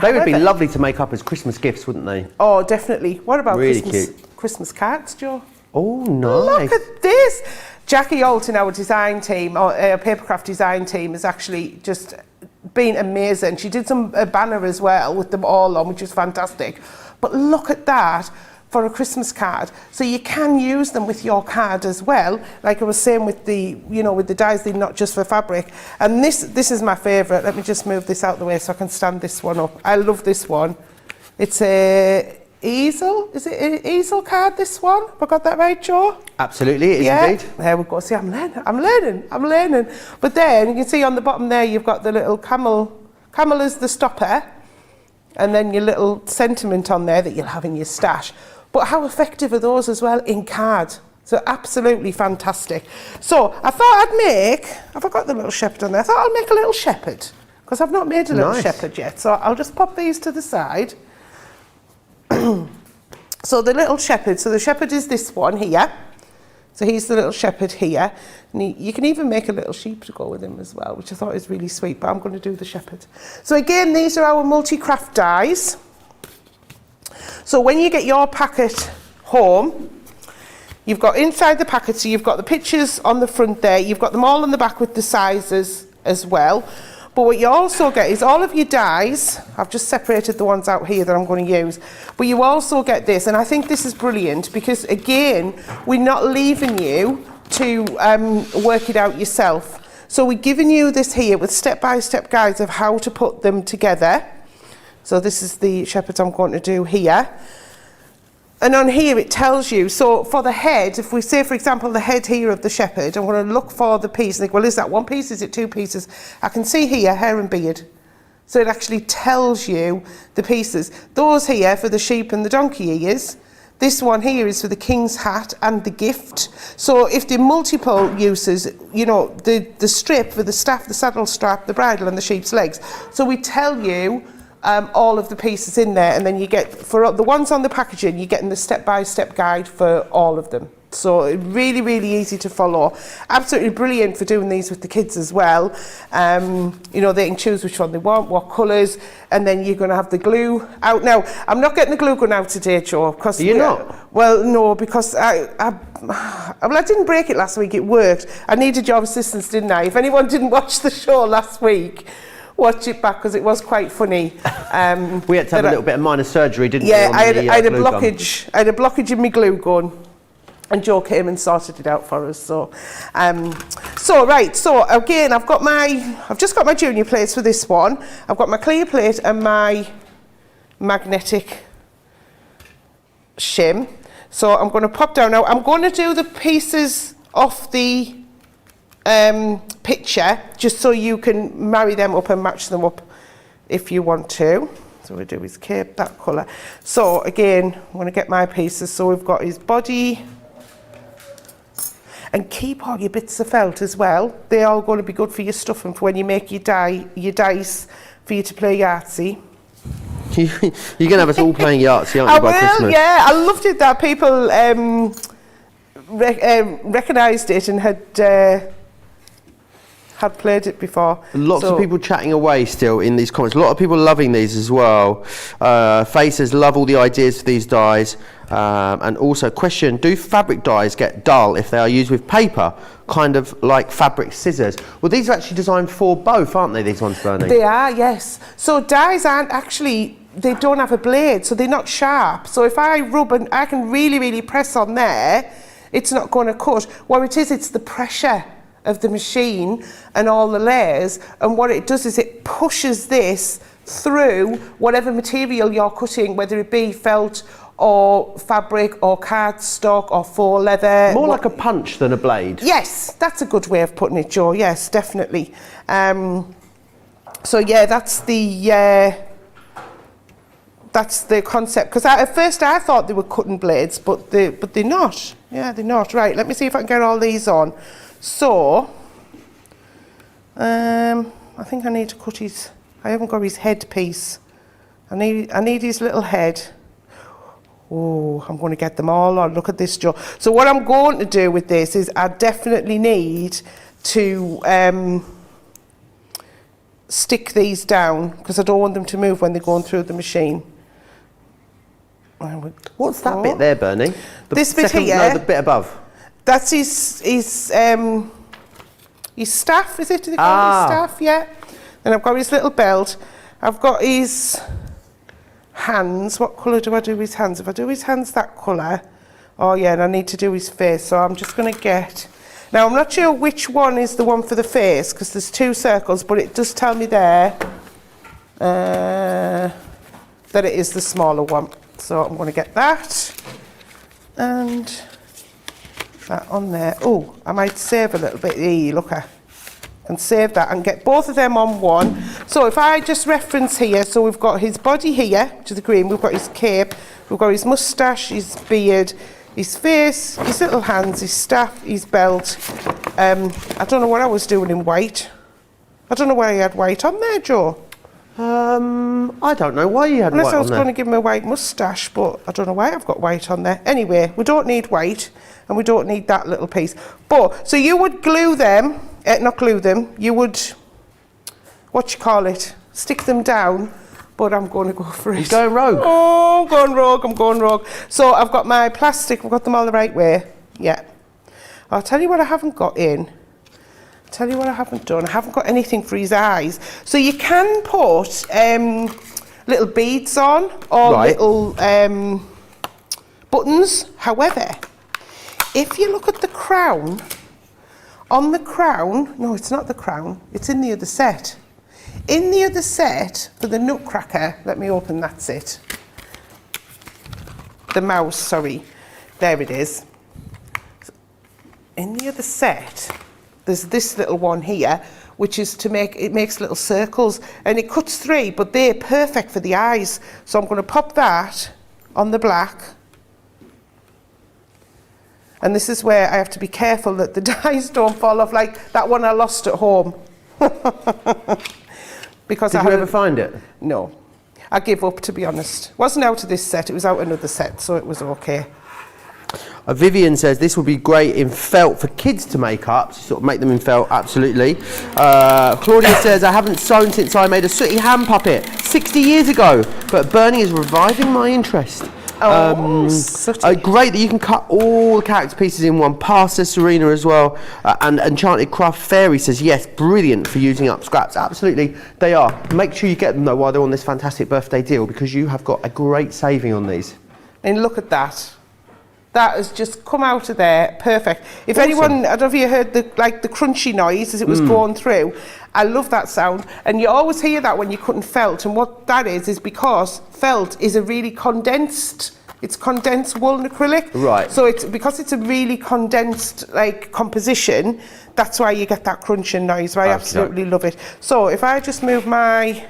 They would be lovely to make up as Christmas gifts, wouldn't they? Oh, definitely. What about really cute Christmas cards, Joe? Oh, nice. Look at this. Jackie Alton, our design team, our papercraft design team, has actually just been amazing. She did some banner as well with them all on, which is fantastic. But look at that for a Christmas card. So you can use them with your card as well. Like I was saying with the, with the dies, they're not just for fabric. And this is my favourite. Let me just move this out the way so I can stand this one up. I love this one. It's a easel. Is it an easel card, this one? Have I got that right, Joe? Absolutely, it is indeed. There we go. See, I'm learning. But then you can see on the bottom there, you've got the little camel is the stopper, and then your little sentiment on there that you'll have in your stash. But how effective are those as well in card? So absolutely fantastic. So I thought I'd make, have I got the little shepherd on there? I thought I'll make a little shepherd, because I've not made a little shepherd yet. So I'll just pop these to the side. So the little shepherd, so the shepherd is this one here. So he's the little shepherd here. And you can even make a little sheep to go with him as well, which I thought is really sweet, but I'm going to do the shepherd. So again, these are our multi-craft dies. So when you get your packet home, You've got inside the packet, so you've got the pictures on the front there. You've got them all on the back with the sizes as well. But what you also get is all of your dies. I've just separated the ones out here that I'm going to use. But you also get this, and I think this is brilliant because, again, we're not leaving you to work it out yourself. So we're giving you this here with step-by-step guides of how to put them together. So this is the shepherds I'm going to do here. And on here it tells you, so for the head, if we say, for example, the head here of the shepherd, I'm going to look for the piece and think, well, is that one piece? Is it two pieces? I can see here, hair and beard. So it actually tells you the pieces. Those here for the sheep and the donkey ears. This one here is for the king's hat and the gift. So if they're multiple uses, you know, the strip for the staff, the saddle strap, the bridle and the sheep's legs. So we tell you all of the pieces in there, and then you get, for the ones on the packaging, you're getting the step-by-step guide for all of them. So really, really easy to follow. Absolutely brilliant for doing these with the kids as well. You know, they can choose which one they want, what colours, and then you're going to have the glue out. Now, I'm not getting the glue gun out today, Joe. Because Are you not? Well, no, because I didn't break it last week. It worked. I needed your assistance, didn't I? If anyone didn't watch the show last week, watch it back because it was quite funny. We had to have a little bit of minor surgery, didn't we? Yeah, I had a glue gun. blockage. I had a blockage in my glue gun, and Joe came and sorted it out for us. So again, I've just got my junior plates for this one. I've got my clear plate and my magnetic shim. So I'm going to pop down now. I'm going to do the pieces off the picture just so you can marry them up and match them up if you want to. So we do his cape, that colour. So again, I'm going to get my pieces. So we've got his body, and keep all your bits of felt as well. They're all going to be good for your stuffing for when you make your dice for you to play Yahtzee. You're going to have us all playing Yahtzee, aren't you, by Christmas? Yeah, I loved it that people recognised it and had played it before. Lots of people chatting away still in these comments. A lot of people loving these as well. Faces love all the ideas for these dies. And also, question, do fabric dies get dull if they are used with paper, kind of like fabric scissors? Well, these are actually designed for both, aren't they, these ones, Bernie? They are, yes. So dies aren't actually, they don't have a blade, so they're not sharp. So if I rub and I can really, really press on there, it's not going to cut. What it is, it's the pressure of the machine and all the layers, and what it does is it pushes this through whatever material you're cutting, whether it be felt or fabric or cardstock or faux leather. More like a punch than a blade. Yes, that's a good way of putting it, Joe. Yes, definitely. So yeah, that's the concept. Because at first I thought they were cutting blades, but they're not. Yeah, they're not. Right, let me see if I can get all these on. So, I think I need to cut his. I haven't got his head piece. I need his little head. Oh, I'm going to get them all on. Look at this, Joe. So what I'm going to do with this is I definitely need to stick these down because I don't want them to move when they're going through the machine. What's that bit there, Bernie? This bit here? No, the bit above. That's his staff, is it? Do they call it his staff? Yeah. Then I've got his little belt. I've got his hands. What colour do I do his hands? If I do his hands that colour, oh yeah, and I need to do his face. So I'm just going to get. Now I'm not sure which one is the one for the face because there's two circles, but it does tell me there that it is the smaller one. So I'm going to get that and that on there. Oh, I might save a little bit. Look, I can save that and get both of them on one. So if I just reference here, so we've got his body here, which is the green, we've got his cape, we've got his moustache, his beard, his face, his little hands, his staff, his belt. I don't know what I was doing in white. I don't know why he had white on there, Joe. I don't know why you had white on there. Unless I was going to give him a white moustache, but I don't know why I've got white on there. Anyway, we don't need white, and we don't need that little piece. But, so you would glue them, not glue them, you would, what you call it, stick them down, but I'm going to go for it. You're going rogue. Oh, I'm going rogue. So I've got my plastic, I've got them all the right way. Yeah. I'll tell you what I haven't got in. Tell you what I haven't done. I haven't got anything for his eyes. So you can put little beads on or little buttons. However, if you look at the crown, on the crown, no, it's not the crown, it's in the other set. In the other set for the Nutcracker, let me open, that's it. The mouse, sorry, there it is. In the other set, there's this little one here, which is to make, it makes little circles, and it cuts 3, but they're perfect for the eyes. So I'm going to pop that on the black. And this is where I have to be careful that the dies don't fall off, like that one I lost at home. Because Did you ever find it? No. I gave up, to be honest. It wasn't out of this set, it was out another set, so it was okay. Vivian says this would be great in felt for kids to make up, so sort of make them in felt, absolutely. Claudia says, I haven't sewn since I made a sooty hand puppet 60 years ago, but Bernie is reviving my interest. Great that you can cut all the character pieces in one. Pastor Serena as well. And Enchanted Craft Fairy says, yes, brilliant for using up scraps. Absolutely, they are. Make sure you get them though while they're on this fantastic birthday deal, because you have got a great saving on these. And look at that. That has just come out of there, perfect. If Awesome. anyone, I don't know if you heard the crunchy noise as it was going through. I love that sound, and you always hear that when you're cutting felt. And what that is because felt is a really condensed. It's condensed wool and acrylic. Right. So it's because it's a really condensed composition. That's why you get that crunching noise. I absolutely love it. So if I just move my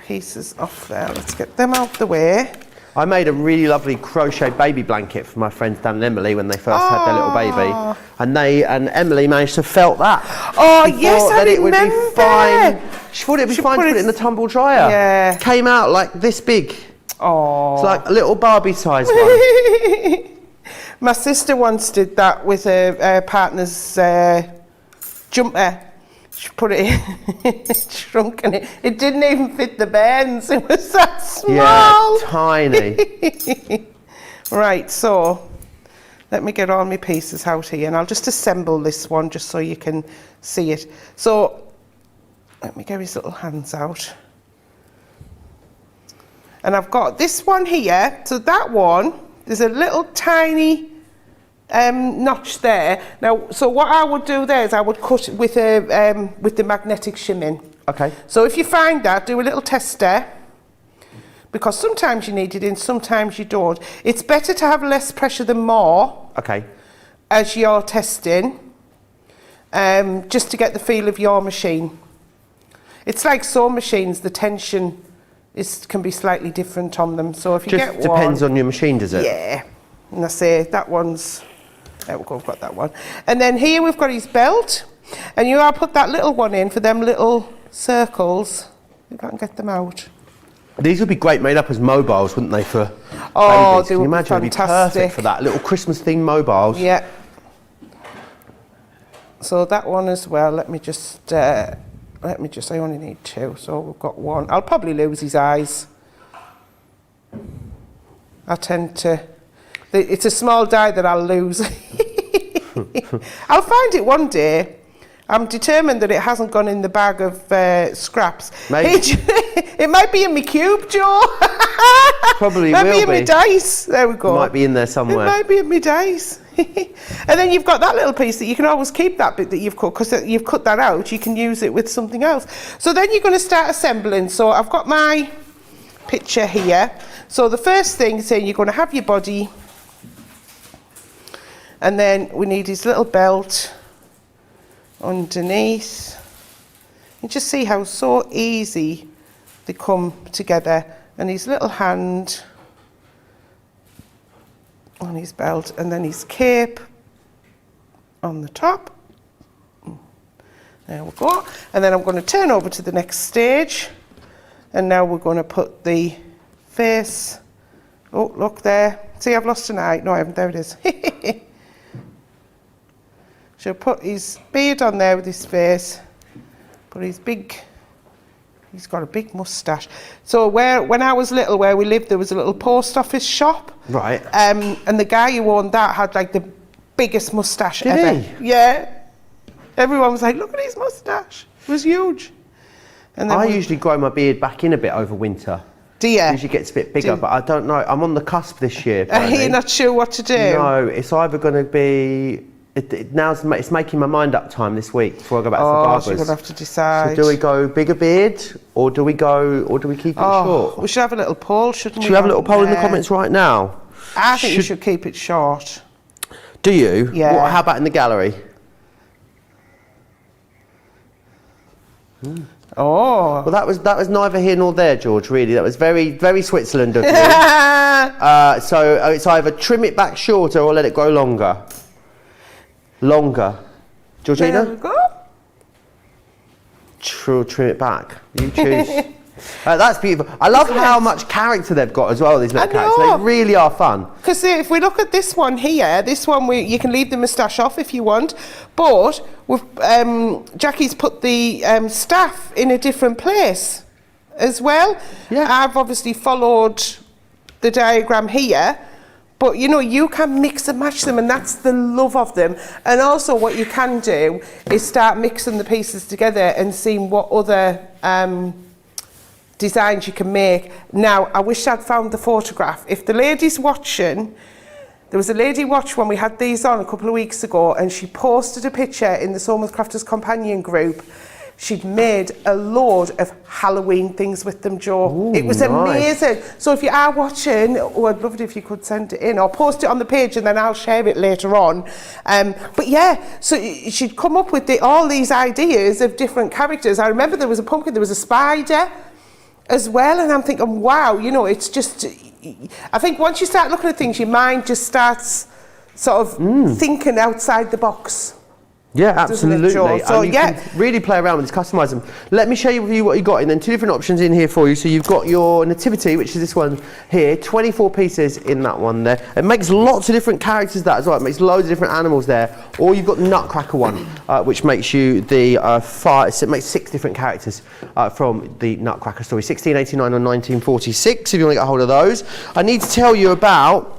pieces off there, let's get them out the way. I made a really lovely crochet baby blanket for my friends Dan and Emily when they first had their little baby, and Emily managed to felt that. Oh yes, I that remember. It would be fine. She thought it'd be fine to put it in the tumble dryer. Yeah. Came out like this big. Oh. It's like a little Barbie size one. My sister once did that with her partner's jumper. She put it in, shrunk, and it didn't even fit the bands. It was that small. Yeah, tiny. Right, so let me get all my pieces out here, and I'll just assemble this one just so you can see it. So let me get his little hands out. And I've got this one here. So that one, there's a little tiny notch there. Now, so what I would do there is I would cut with the magnetic shimming. Okay. So if you find that, do a little test there, because sometimes you need it in, sometimes you don't. It's better to have less pressure than more. Okay. As you're testing, just to get the feel of your machine. It's like sewing machines, the tension can be slightly different on them. So if you get one, depends on your machine, does it? Yeah. And I say that one's, there we go, I've got that one. And then here we've got his belt, and I'll put that little one in for them little circles, if I can get them out. These would be great made up as mobiles, wouldn't they, for Oh, babies? they Can you would be imagine? It'd be fantastic. perfect for that. Little Christmas themed mobiles. Yeah. So that one as well, let me just, I only need 2, so we've got 1. I'll probably lose his eyes. I tend to, it's a small die that I'll lose. I'll find it one day. I'm determined that it hasn't gone in the bag of scraps. Maybe. It might be in my cube, Joe. Probably might will be in my dice. There we go. Might be in there somewhere. It might be in my dice. And then you've got that little piece that you can always keep that bit that you've cut, because you've cut that out. You can use it with something else. So then you're going to start assembling. So I've got my picture here. So the first thing is saying you're going to have your body, and then we need his little belt underneath. You just see how so easy they come together, and his little hand on his belt, and then his cape on the top. There we go. And then I'm going to turn over to the next stage, and now we're going to put the face. Oh, look there. See, I've lost an eye. No, I haven't. There it is. So put his beard on there with his face, put his big He's got a big moustache. So when I was little, where we lived, there was a little post office shop. Right. And the guy who owned that had like the biggest moustache ever. he? Yeah. Everyone was like, look at his moustache. It was huge. And then I usually grow my beard back in a bit over winter. Do you? Usually gets a bit bigger, but I don't know. I'm on the cusp this year. Apparently. You're not sure what to do? No, it's either going to be... it's making my mind up time this week before I go back to the barbers. So you're going to have to decide. So do we go bigger beard, or do we keep it short? We should have a little poll, shouldn't we? Should we have a little poll in the comments right now? I think you should keep it short. Do you? Yeah. How about in the gallery? Oh. Well, that was neither here nor there, George. Really, that was very, very Switzerland of you. So it's either trim it back shorter or let it grow longer. Longer. Georgina? There we go. Trim it back. You choose. That's beautiful. I love how much character they've got as well, these little characters. They really are fun. Because if we look at this one here, you can leave the moustache off if you want, but Jackie's put the staff in a different place as well. Yeah. I've obviously followed the diagram here, but you can mix and match them, and that's the love of them. And also what you can do is start mixing the pieces together and seeing what other designs you can make. Now, I wish I'd found the photograph. If the lady's watching, there was a lady watched when we had these on a couple of weeks ago, and she posted a picture in the Sewing with Crafters Companion group. She'd made a load of Halloween things with them, Joe. Ooh, it was amazing. So if you are watching, I'd love it if you could send it in or post it on the page, and then I'll share it later on. But yeah, so she'd come up with all these ideas of different characters. I remember there was a pumpkin, there was a spider as well, and I'm thinking, wow, it's just, I think once you start looking at things, your mind just starts sort of thinking outside the box. Yeah, absolutely. So you can really play around with this, customise them. Let me show you what you got, and then two different options in here for you. So you've got your Nativity, which is this one here, 24 pieces in that one there. It makes lots of different characters that as well. It makes loads of different animals there. Or you've got the Nutcracker one, which makes you the it makes 6 different characters from the Nutcracker story, 1689 or 1946. If you want to get a hold of those, I need to tell you about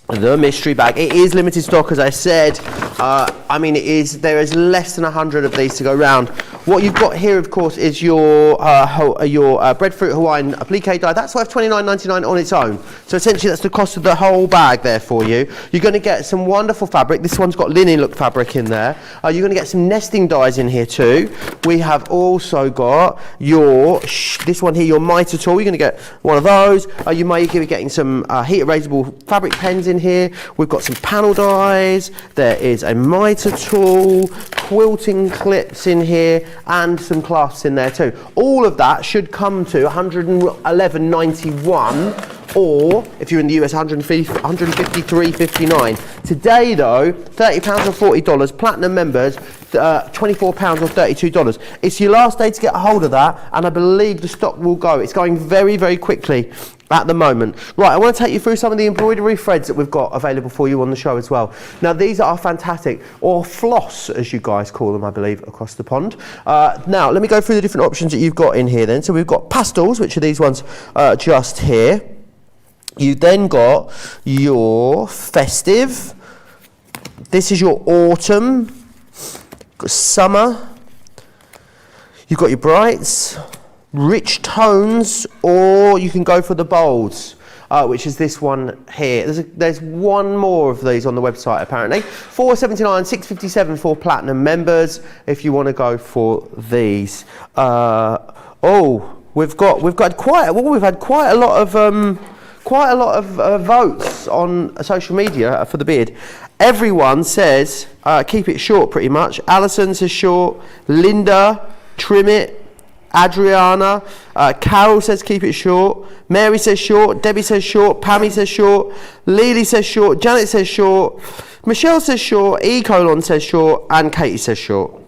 the mystery bag. It is limited stock, as I said. There is less than 100 of these to go round. What you've got here, of course, is your breadfruit Hawaiian applique dye. That's worth $29.99 on its own. So essentially, that's the cost of the whole bag there for you. You're going to get some wonderful fabric. This one's got linen look fabric in there. You're going to get some nesting dyes in here too. We have also got this one here, your mitre tool. You're going to get one of those. You may be getting some heat erasable fabric pens in here. We've got some panel dyes. There is a mitre tool, quilting clips in here, and some clasps in there too. All of that should come to $111.91, or if you're in the US, $153.59. Today though, £30 or $40. Platinum members, £24 or $32. It's your last day to get a hold of that, and I believe the stock will go. It's going very, very quickly at the moment. Right, I want to take you through some of the embroidery threads that we've got available for you on the show as well. Now, these are fantastic, or floss, as you guys call them, I believe, across the pond. Now, let me go through the different options that you've got in here then. So we've got pastels, which are these ones just here. You then got your festive. This is your autumn. Got summer. You've got your brights, rich tones, or you can go for the bolds, which is this one here. There's one more of these on the website apparently. $4.79, $6.57 for platinum members if you want to go for these. We've had quite a lot of votes on social media for the beard. Everyone says keep it short pretty much. Alison says short, Linda, trim it, Adriana, Carol says keep it short, Mary says short, Debbie says short, Pammy says short, Lily says short, Janet says short, Michelle says short, says short, and Katie says short.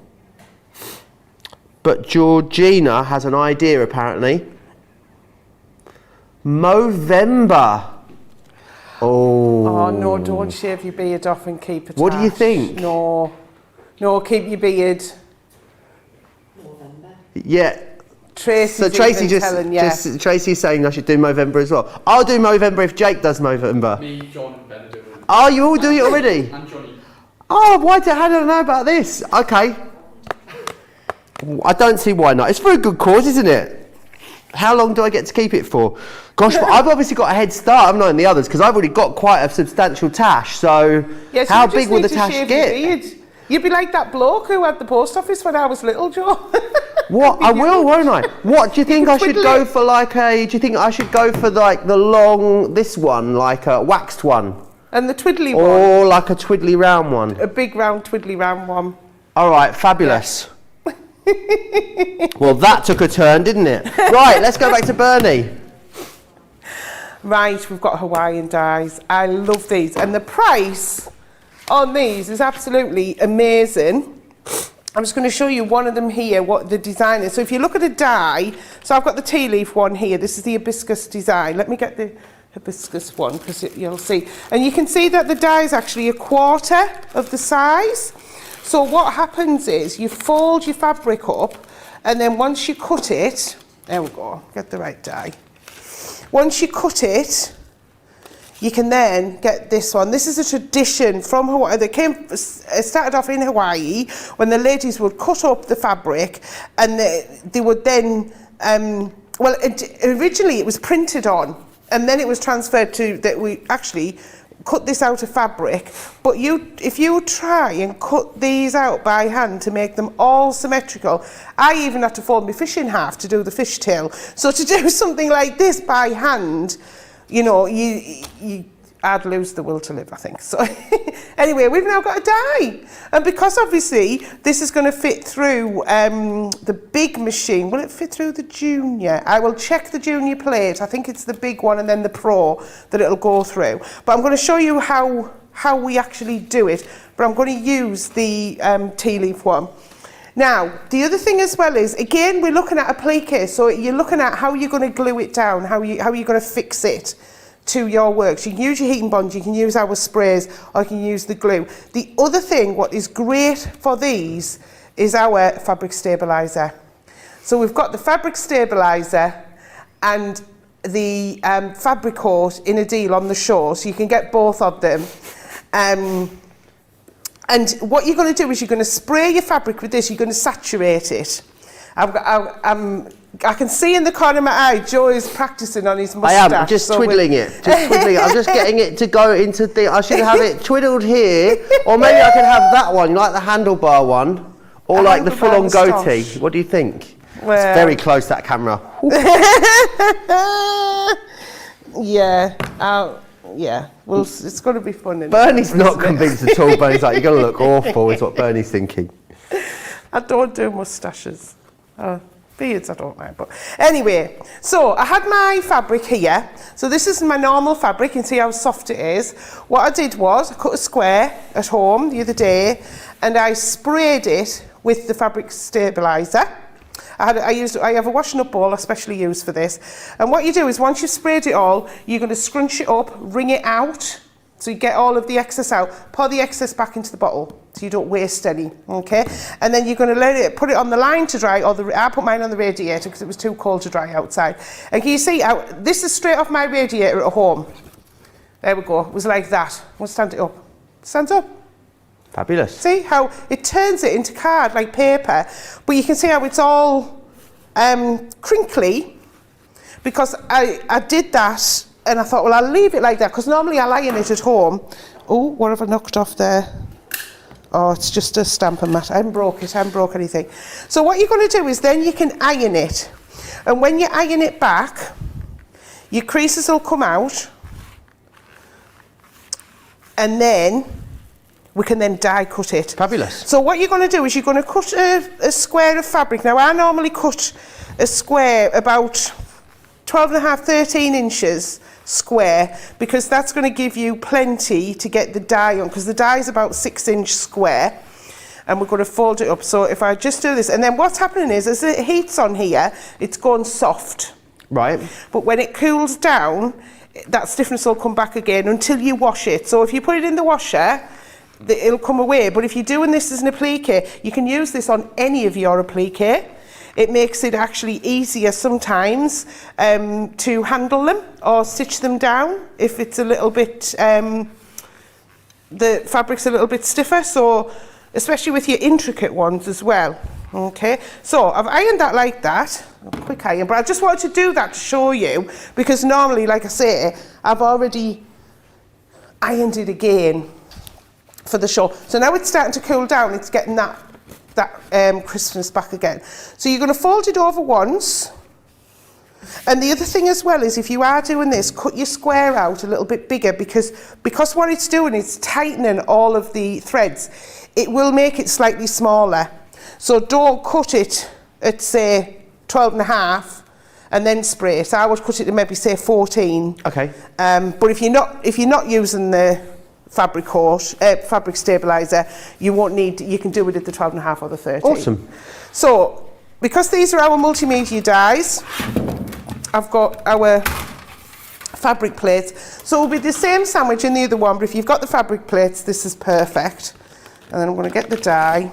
But Georgina has an idea apparently. Movember. Oh no, don't shave your beard off and keep it. What do you think? No, keep your beard. Yeah, Tracy's Tracy even telling you. Tracy's saying I should do Movember as well. I'll do Movember if Jake does Movember. Me, John and Ben are doing it. Oh, you all do it already? And Johnny. Oh, how do I know about this? Okay. I don't see why not. It's for a good cause, isn't it? How long do I get to keep it for? Gosh, but I've obviously got a head start, haven't I, in the others, because I've already got quite a substantial tash, so how big will the tash get? You'd be like that bloke who had the post office when I was little, Joe. What? I will, won't I? What, do you think I should go for do you think I should go for like the long, this one, like a waxed one? And the twiddly one? Or like a twiddly round one? A big round, twiddly round one. All right, fabulous. Well, that took a turn, didn't it? Right, let's go back to Bernie. Right, we've got Hawaiian dyes. I love these. And the price on these is absolutely amazing. I'm just going to show you one of them here, what the design is. So if you look at a dye, so I've got the tea leaf one here. This is the hibiscus design. Let me get the hibiscus one because you'll see. And you can see that the dye is actually a quarter of the size. So what happens is you fold your fabric up, and then once you cut it, there we go, get the right dye. Once you cut it, you can then get this one. This is a tradition from Hawaii. It started off in Hawaii when the ladies would cut up the fabric, and they would then, originally it was printed on, and then it was transferred to that we actually cut this out of fabric, but if you try and cut these out by hand to make them all symmetrical, I even had to fold my fish in half to do the fishtail. So to do something like this by hand, you know, I'd lose the will to live, I think. So anyway, we've now got a dye. And because obviously this is going to fit through the big machine, will it fit through the junior? I will check the junior plate. I think it's the big one and then the pro that it'll go through. But I'm going to show you how we actually do it. But I'm going to use the tea leaf one. Now, the other thing as well is, again, we're looking at applique. So you're looking at how you're going to glue it down, how you're going to fix it to your work. So you can use your heating bond, you can use our sprays, or you can use the glue. The other thing, what is great for these, is our fabric stabilizer. So we've got the fabric stabilizer and the fabric coat in a deal on the show, so you can get both of them. And what you're going to do is you're going to spray your fabric with this, you're going to saturate it. I can see in the corner of my eye, Joe is practicing on his moustache. I am, just twiddling it. I'm just getting it to go into the... I should have it twiddled here, or maybe I can have that one, like the handlebar one, or like the full-on goatee. What do you think? Well, it's very close, that camera. Yeah, well, it's going to be fun. Bernie's not convinced at all. Bernie's like, you're going to look awful, is what Bernie's thinking. I don't do moustaches. Beards I don't mind, but anyway, so I had my fabric here. So this is my normal fabric. You can see how soft it is. What I did was I cut a square at home the other day, and I sprayed it with the fabric stabilizer. I have a washing up bowl I specially use for this. And what you do is once you've sprayed it all, you're going to scrunch it up, wring it out, so you get all of the excess out. Pour the excess back into the bottle so you don't waste any, okay? And then you're going to put it on the line to dry, or I put mine on the radiator because it was too cold to dry outside. And can you see, this is straight off my radiator at home. There we go, it was like that. We'll stand it up. Stands up. Fabulous. See how it turns it into card, like paper, but you can see how it's all crinkly, because I did that. And I thought, well, I'll leave it like that, because normally I iron it at home. Oh, what have I knocked off there? Oh, it's just a stamper mat. I haven't broke it, I haven't broke anything. So what you're going to do is then you can iron it. And when you iron it back, your creases will come out. And then we can then die cut it. Fabulous. So what you're going to do is you're going to cut a square of fabric. Now, I normally cut a square about 12 and a half, 13 inches square, because that's going to give you plenty to get the dye on, because the dye is about 6-inch square, and we're going to fold it up. So if I just do this, and then what's happening is as it heats on here, it's gone soft. Right. But when it cools down, that stiffness will come back again until you wash it. So if you put it in the washer, it'll come away. But if you're doing this as an applique, you can use this on any of your applique. it makes it actually easier sometimes to handle them or stitch them down if it's a little bit, the fabric's a little bit stiffer, so especially with your intricate ones as well. Okay, so I've ironed that like that, a quick iron, but I just wanted to do that to show you, because normally, like I say, I've already ironed it again for the show. So now it's starting to cool down, it's getting that crispness back again. So you're going to fold it over once. And the other thing as well is, if you are doing this, cut your square out a little bit bigger, because what it's doing is tightening all of the threads. It will make it slightly smaller. So don't cut it at, say, 12.5 and then spray. So I would cut it to maybe, say, 14. Okay. But if you're not using the fabric stabilizer, you won't need. You can do it at the 12.5 or the 13. Awesome. So because these are our multimedia dies, I've got our fabric plates. So it'll be the same sandwich in the other one, but if you've got the fabric plates, this is perfect. And then I'm going to get the die.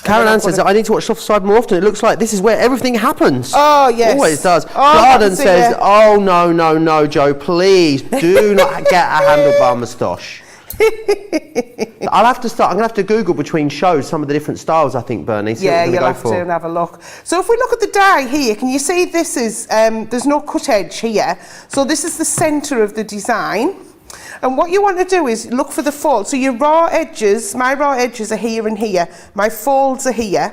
Karen Ann says, I need to watch Soft Side more often. It looks like this is where everything happens. Oh, yes. Always does. Oh, Garden says, oh, no, Joe, please do not get a handlebar moustache. I'm going to have to Google between shows some of the different styles, I think, Bernie. Yeah, you'll have to have a look. So if we look at the die here, can you see this is, there's no cut edge here. So this is the centre of the design. And what you want to do is look for the fold. So your raw edges, my raw edges are here and here. My folds are here.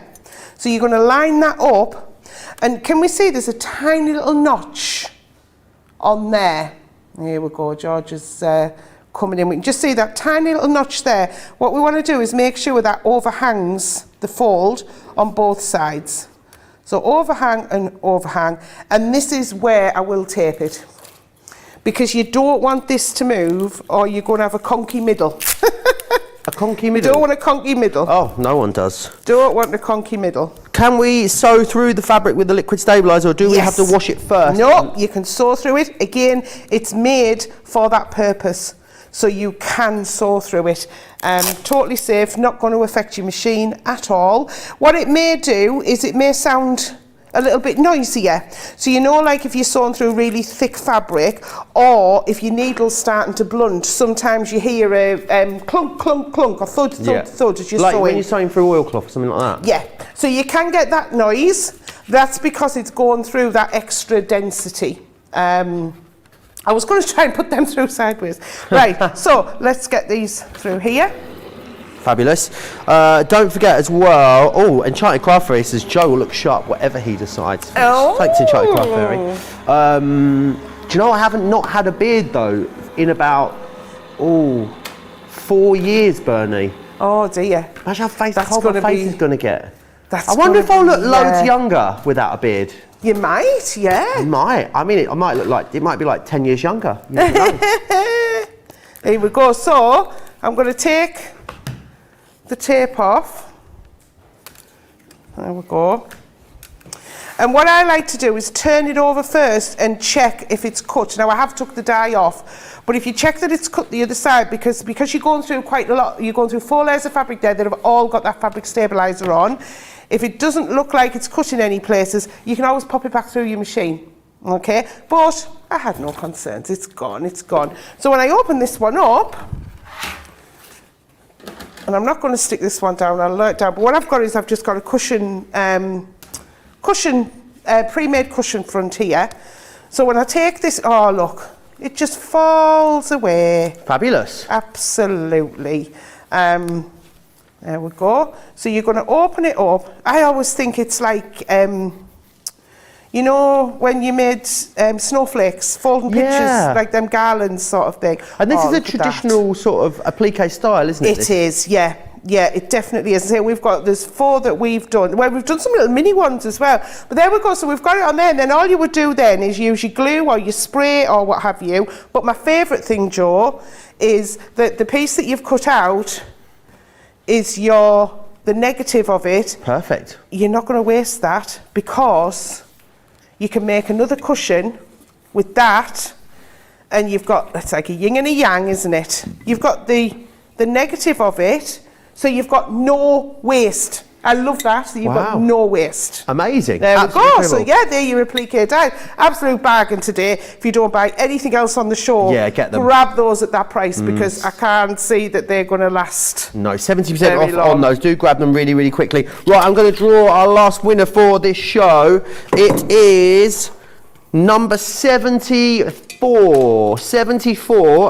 So you're going to line that up. And can we see there's a tiny little notch on there? Here we go, George is coming in. We can just see that tiny little notch there. What we want to do is make sure that overhangs the fold on both sides. So overhang and overhang. And this is where I will tape it, because you don't want this to move or you're going to have a conky middle. A conky middle? You don't want a conky middle. Oh, no one does. Don't want a conky middle. Can we sew through the fabric with the liquid stabiliser, or do we have to wash it first? No, you can sew through it. Again, it's made for that purpose, so you can sew through it. Totally safe, not going to affect your machine at all. What it may do is it may sound a little bit noisier. So you know, like if you're sewing through really thick fabric, or if your needle's starting to blunt, sometimes you hear a clunk, clunk, clunk, or thud, thud, thud as you're sewing. Like when you're sewing through oilcloth or something like that? Yeah. So you can get that noise. That's because it's going through that extra density. I was going to try and put them through sideways. Right, so let's get these through here. Fabulous. Don't forget as well, Enchanted Craft Fairy says Joe will look sharp whatever he decides. Oh. Thanks, Enchanted Craft Fairy. Do you know, I haven't not had a beard though in about 4 years, Bernie. Oh dear. Imagine how my face is going to get. I wonder if I'll look loads younger without a beard. You might, yeah. I might. I mean, it might be like 10 years younger. You never know. Here we go. So I'm going to take the tape off. There we go. And what I like to do is turn it over first and check if it's cut. Now I have took the die off, but if you check that it's cut the other side, because you're going through quite a lot, you're going through 4 layers of fabric there that have all got that fabric stabilizer on. If it doesn't look like it's cut in any places, you can always pop it back through your machine. Okay, but I had no concerns. It's gone, it's gone. So when I open this one up, and I'm not going to stick this one down, I'll lay it down, but what I've got is I've just got a cushion, pre-made cushion front here. So when I take this, oh look, it just falls away. Fabulous. Absolutely. There we go. So you're going to open it up. I always think it's like, you know, when you made snowflakes, folding pictures, like them garlands sort of thing. And this is a traditional sort of applique style, isn't it? It is, yeah. Yeah, it definitely is. So there's 4 that we've done. Well, we've done some little mini ones as well. But there we go. So we've got it on there. And then all you would do then is use your glue or your spray or what have you. But my favourite thing, Joe, is that the piece that you've cut out is the negative of it. Perfect. You're not going to waste that, because you can make another cushion with that, and you've got, that's like a yin and a yang, isn't it? You've got the negative of it, so you've got no waste I love that. So you've got no waste. Amazing. There we go. Incredible. So yeah, there your applique die. Absolute bargain today. If you don't buy anything else on the show, get them. grab those at that price because I can't see that they're going to last. No, 70% off on those. Do grab them really, really quickly. Right, I'm going to draw our last winner for this show. It is number 74,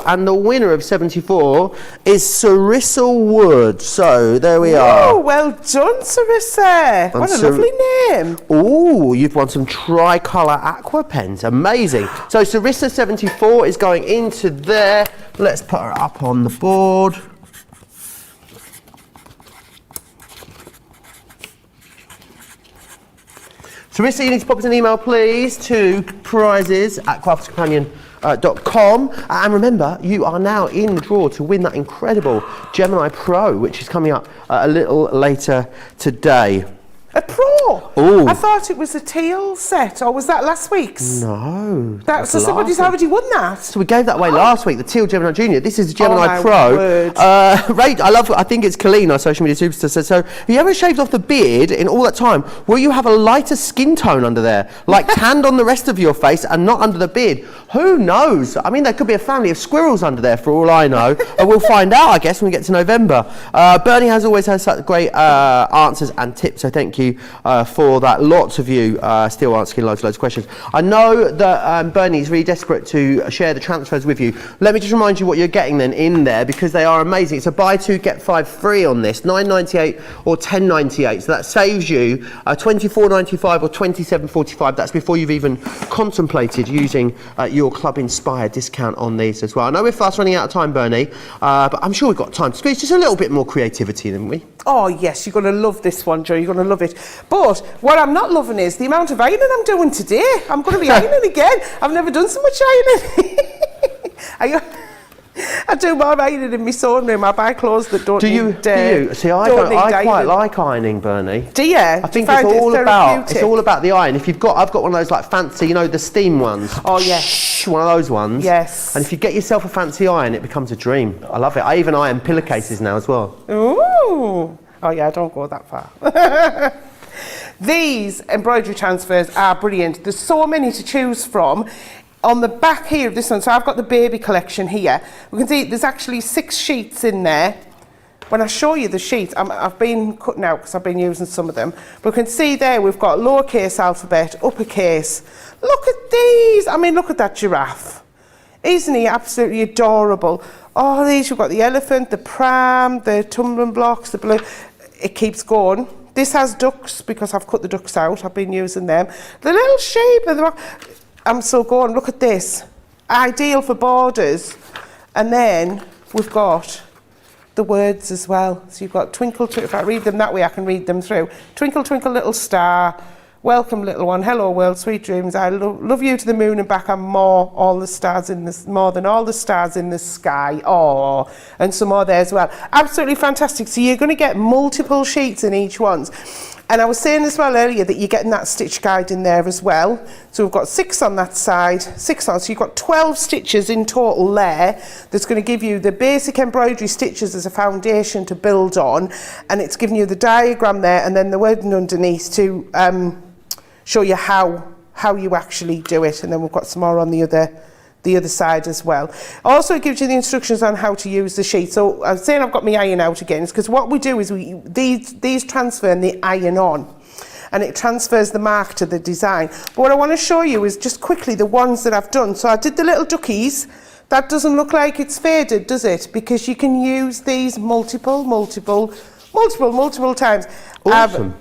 and the winner of 74 is Sarissa Wood. So there we are. Oh, well done, Sarissa. What a lovely name. Oh, you've won some tricolour aqua pens. Amazing. So Sarissa 74 is going into there. Let's put her up on the board. Sarissa, you need to pop us an email, please, to prizes@craftscompanion.com. And remember, you are now in the draw to win that incredible Gemini Pro, which is coming up a little later today. A Pro? Ooh. I thought it was a teal set, or was that last week's? No. So somebody's already won that? So we gave that away last week, the teal Gemini Junior. This is the Gemini Pro. Word. Right, I think it's Colleen, our social media superstar, said, so have you ever shaved off the beard in all that time? Will you have a lighter skin tone under there? Like tanned on the rest of your face and not under the beard? Who knows? I mean, there could be a family of squirrels under there for all I know. We'll find out, I guess, when we get to November. Bernie has always had such great answers and tips, so thank you for that. Lots of you still asking loads of questions. I know that Bernie's really desperate to share the transfers with you. Let me just remind you what you're getting then in there, because they are amazing. It's a buy two get five free on this, $9.98 or $10.98. So that saves you $24.95 or $27.45. That's before you've even contemplated using your club inspired discount on these as well. I know we're fast running out of time, Bernie, but I'm sure we've got time to squeeze just a little bit more creativity, haven't we? Oh yes, you're going to love this one, Joe. You're going to love it. But what I'm not loving is the amount of ironing I'm doing today. I'm going to be ironing again. I've never done so much ironing. I do more ironing in my sewing room. I buy clothes that don't need ironing. Do you? See, I quite like ironing, Bernie. Do you? I think it's all about the iron. If I've got one of those like fancy, you know, the steam ones. Oh yes. One of those ones. Yes. And if you get yourself a fancy iron, it becomes a dream. I love it. I even iron pillowcases now as well. Ooh. Oh yeah, I don't go that far. These embroidery transfers are brilliant. There's so many to choose from. On the back here of this one, so I've got the baby collection here. We can see there's actually 6 sheets in there. When I show you the sheets, I've been cutting out because I've been using some of them. But we can see there we've got lowercase alphabet, uppercase. Look at these. I mean, look at that giraffe. Isn't he absolutely adorable? Oh, these, we've got the elephant, the pram, the tumbling blocks, the blue. It keeps going. This has ducks because I've cut the ducks out. I've been using them. The little sheep and the... I'm so going, look at this. Ideal for borders. And then we've got the words as well. So you've got twinkle, twinkle. If I read them that way, I can read them through. Twinkle, twinkle, little star. Welcome, little one. Hello, world. Sweet dreams. I love you to the moon and back, and more than all the stars in the sky. Oh, and some more there as well. Absolutely fantastic. So you're going to get multiple sheets in each one. And I was saying as well earlier that you're getting that stitch guide in there as well. So we've got 6 on that side, 6 on. So you've got 12 stitches in total there. That's going to give you the basic embroidery stitches as a foundation to build on. And it's giving you the diagram there and then the wording underneath to show you how you actually do it. And then we've got some more on the other side as well. Also, it gives you the instructions on how to use the sheet. So I'm saying I've got my iron out again, because what we do is these transfer and they iron on, and it transfers the mark to the design. But what I want to show you is just quickly the ones that I've done. So I did the little duckies. That doesn't look like it's faded, does it? Because you can use these multiple times. Awesome.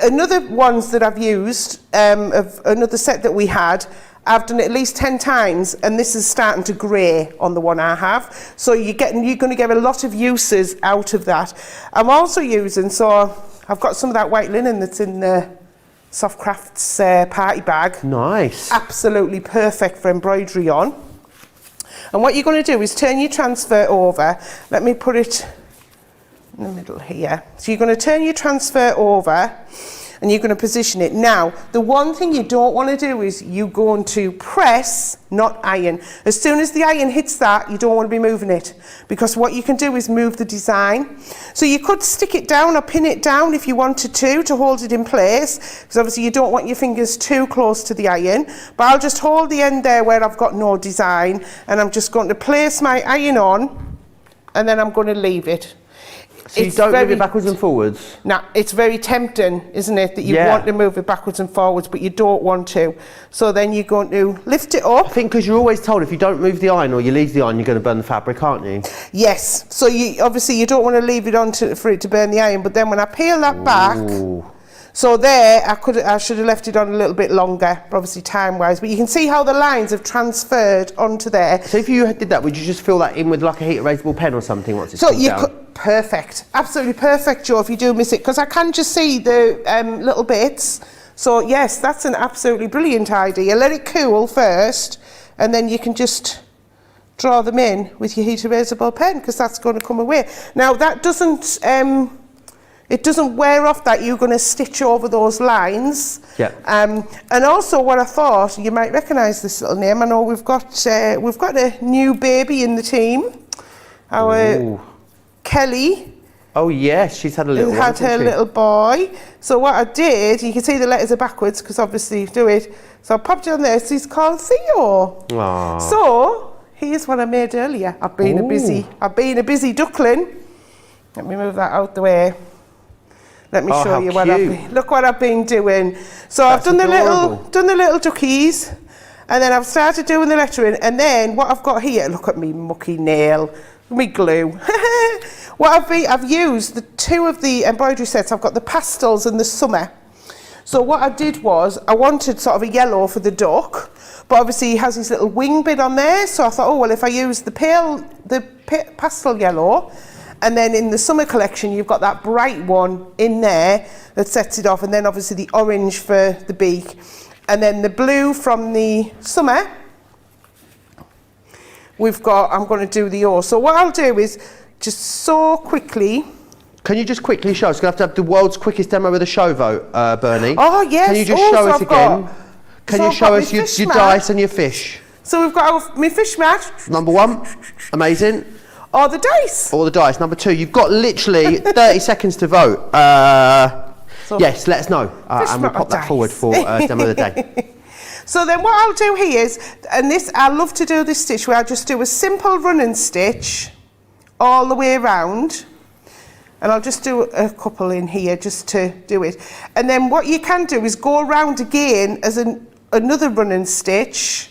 Another ones that I've used, of another set that we had, I've done it at least 10 times, and this is starting to grey on the one I have. So you're going to get a lot of uses out of that. I'm also using, so I've got some of that white linen that's in the Soft Crafts party bag. Nice. Absolutely perfect for embroidery on. And what you're going to do is turn your transfer over. Let me put it in the middle here. So you're going to turn your transfer over, and you're going to position it. Now, the one thing you don't want to do is you're going to press, not iron. As soon as the iron hits that, you don't want to be moving it, because what you can do is move the design. So you could stick it down or pin it down if you wanted to hold it in place, because obviously you don't want your fingers too close to the iron. But I'll just hold the end there where I've got no design, and I'm just going to place my iron on, and then I'm going to leave it. So you don't move it backwards and forwards? No, it's very tempting, isn't it, that you want to move it backwards and forwards, but you don't want to. So then you're going to lift it up. I think because you're always told if you don't move the iron or you leave the iron, you're going to burn the fabric, aren't you? Yes. So obviously you don't want to leave it on for it to burn the iron, but then when I peel that back, so there, I should have left it on a little bit longer, obviously time-wise. But you can see how the lines have transferred onto there. So if you did that, would you just fill that in with like a heat erasable pen or something once it's so cooled you down? could, perfect, absolutely perfect, Joe, if you do miss it, because I can just see the little bits. So yes, that's an absolutely brilliant idea. Let it cool first, and then you can just draw them in with your heat erasable pen, because that's going to come away. Now that doesn't... it doesn't wear off that. You're going to stitch over those lines. Yeah. And also what I thought, you might recognise this little name. I know we've got a new baby in the team. Our Kelly. Oh yes, she's had a little who one, had her little boy. So what I did, you can see the letters are backwards because obviously you do it. So I popped it on there. So he's called Theo. Aww. So here's what I made earlier. I've been a busy duckling. Let me move that out the way. Let me show you what look what I've been doing. So I've done the little duckies, and then I've started doing the lettering, and then what I've got here, look at me mucky nail, me glue. What I've used the two of the embroidery sets. I've got the pastels and the summer. So what I did was I wanted sort of a yellow for the duck, but obviously he has his little wing bit on there. So I thought, oh well, if I use the pastel yellow. And then in the summer collection, you've got that bright one in there that sets it off. And then obviously the orange for the beak. And then the blue from the summer. I'm going to do the O. So what I'll do is just so quickly. Can you just quickly show us? We're going to have the world's quickest demo with a show vote, Bernie. Oh, yes. Can you just show us again? Can you show us your dice and your fish? So we've got my fish mat. Number one. Amazing. Or the dice. Or the dice. Number two, you've got literally 30 seconds to vote. Yes, let us know. And we'll pop that forward for demo of the day. So then what I'll do here is, and this, I love to do this stitch where I just do a simple running stitch all the way around. And I'll just do a couple in here just to do it. And then what you can do is go around again as another running stitch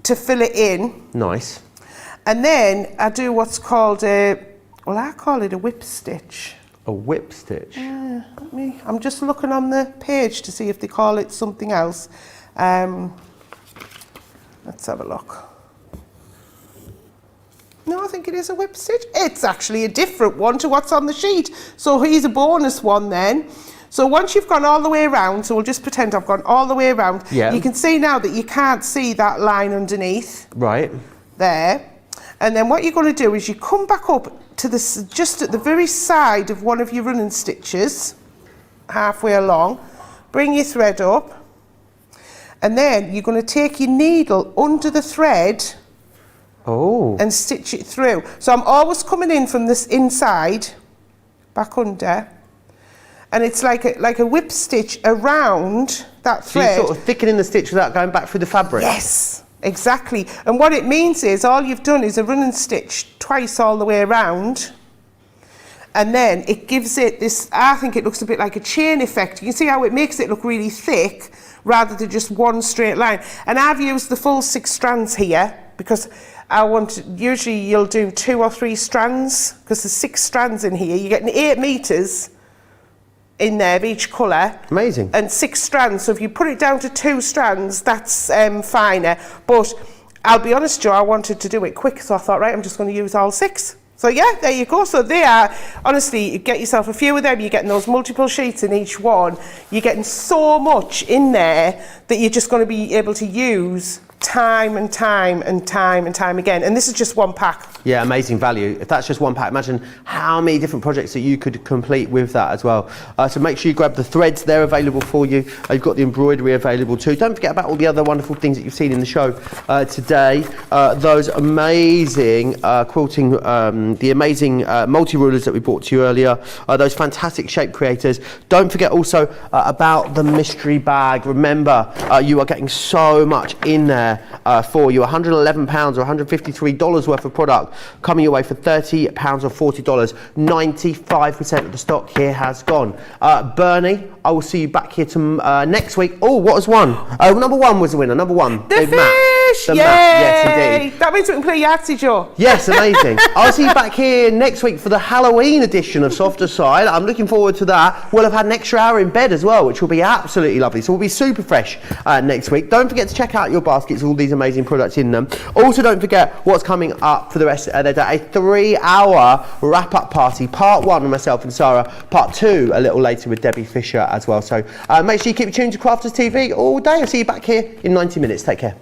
to fill it in. Nice. And then I do what's called I call it a whip stitch. A whip stitch? I'm just looking on the page to see if they call it something else. Let's have a look. No, I think it is a whip stitch. It's actually a different one to what's on the sheet. So here's a bonus one then. So once you've gone all the way around, so we'll just pretend I've gone all the way around. Yeah. You can see now that you can't see that line underneath. Right. There. And then what you're going to do is you come back up to this, just at the very side of one of your running stitches, halfway along, bring your thread up, and then you're going to take your needle under the thread and stitch it through. So I'm always coming in from this inside, back under, and it's like a whip stitch around that thread. So you're sort of thickening the stitch without going back through the fabric? Yes. Exactly. And what it means is all you've done is a running stitch twice all the way around, and then it gives it this, I think it looks a bit like a chain effect. You can see how it makes it look really thick rather than just one straight line. And I've used the full 6 strands here because usually you'll do 2 or 3 strands because there's 6 strands in here. You're getting 8 meters in there of each colour. Amazing. And 6 strands. So if you put it down to 2 strands, that's finer. But I'll be honest, Joe, I wanted to do it quick, so I thought, right, I'm just going to use all 6. So yeah, there you go. So they are, honestly, you get yourself a few of them, you're getting those multiple sheets in each one. You're getting so much in there that you're just going to be able to use time and time and time and time again. And this is just one pack. Yeah, amazing value. If that's just one pack, imagine how many different projects that you could complete with that as well. So make sure you grab the threads, they're available for you. You've got the embroidery available too. Don't forget about all the other wonderful things that you've seen in the show today. Those amazing quilting, the amazing multi-rulers that we brought to you earlier, those fantastic shape creators. Don't forget also about the mystery bag. Remember, you are getting so much in there for you. £111 or $153 worth of product coming your way for £30 or $40. 95% of the stock here has gone. Bernie, I will see you back here next week. Oh, what was one? Number one was the winner. Number one. The Big fish! Matt. The Yay! Matt. Yes, indeed. That means we can play Yahtzee, Joe. Yes, amazing. I'll see you back here next week for the Halloween edition of Softer Side. I'm looking forward to that. We'll have had an extra hour in bed as well, which will be absolutely lovely. So we'll be super fresh next week. Don't forget to check out your baskets, all these amazing products in them. Also, don't forget what's coming up for the rest of the day. A 3-hour wrap-up party. Part 1 with myself and Sarah. Part 2 a little later with Debbie Fisher as well. So make sure you keep tuned to Crafters TV all day. I'll see you back here in 90 minutes. Take care.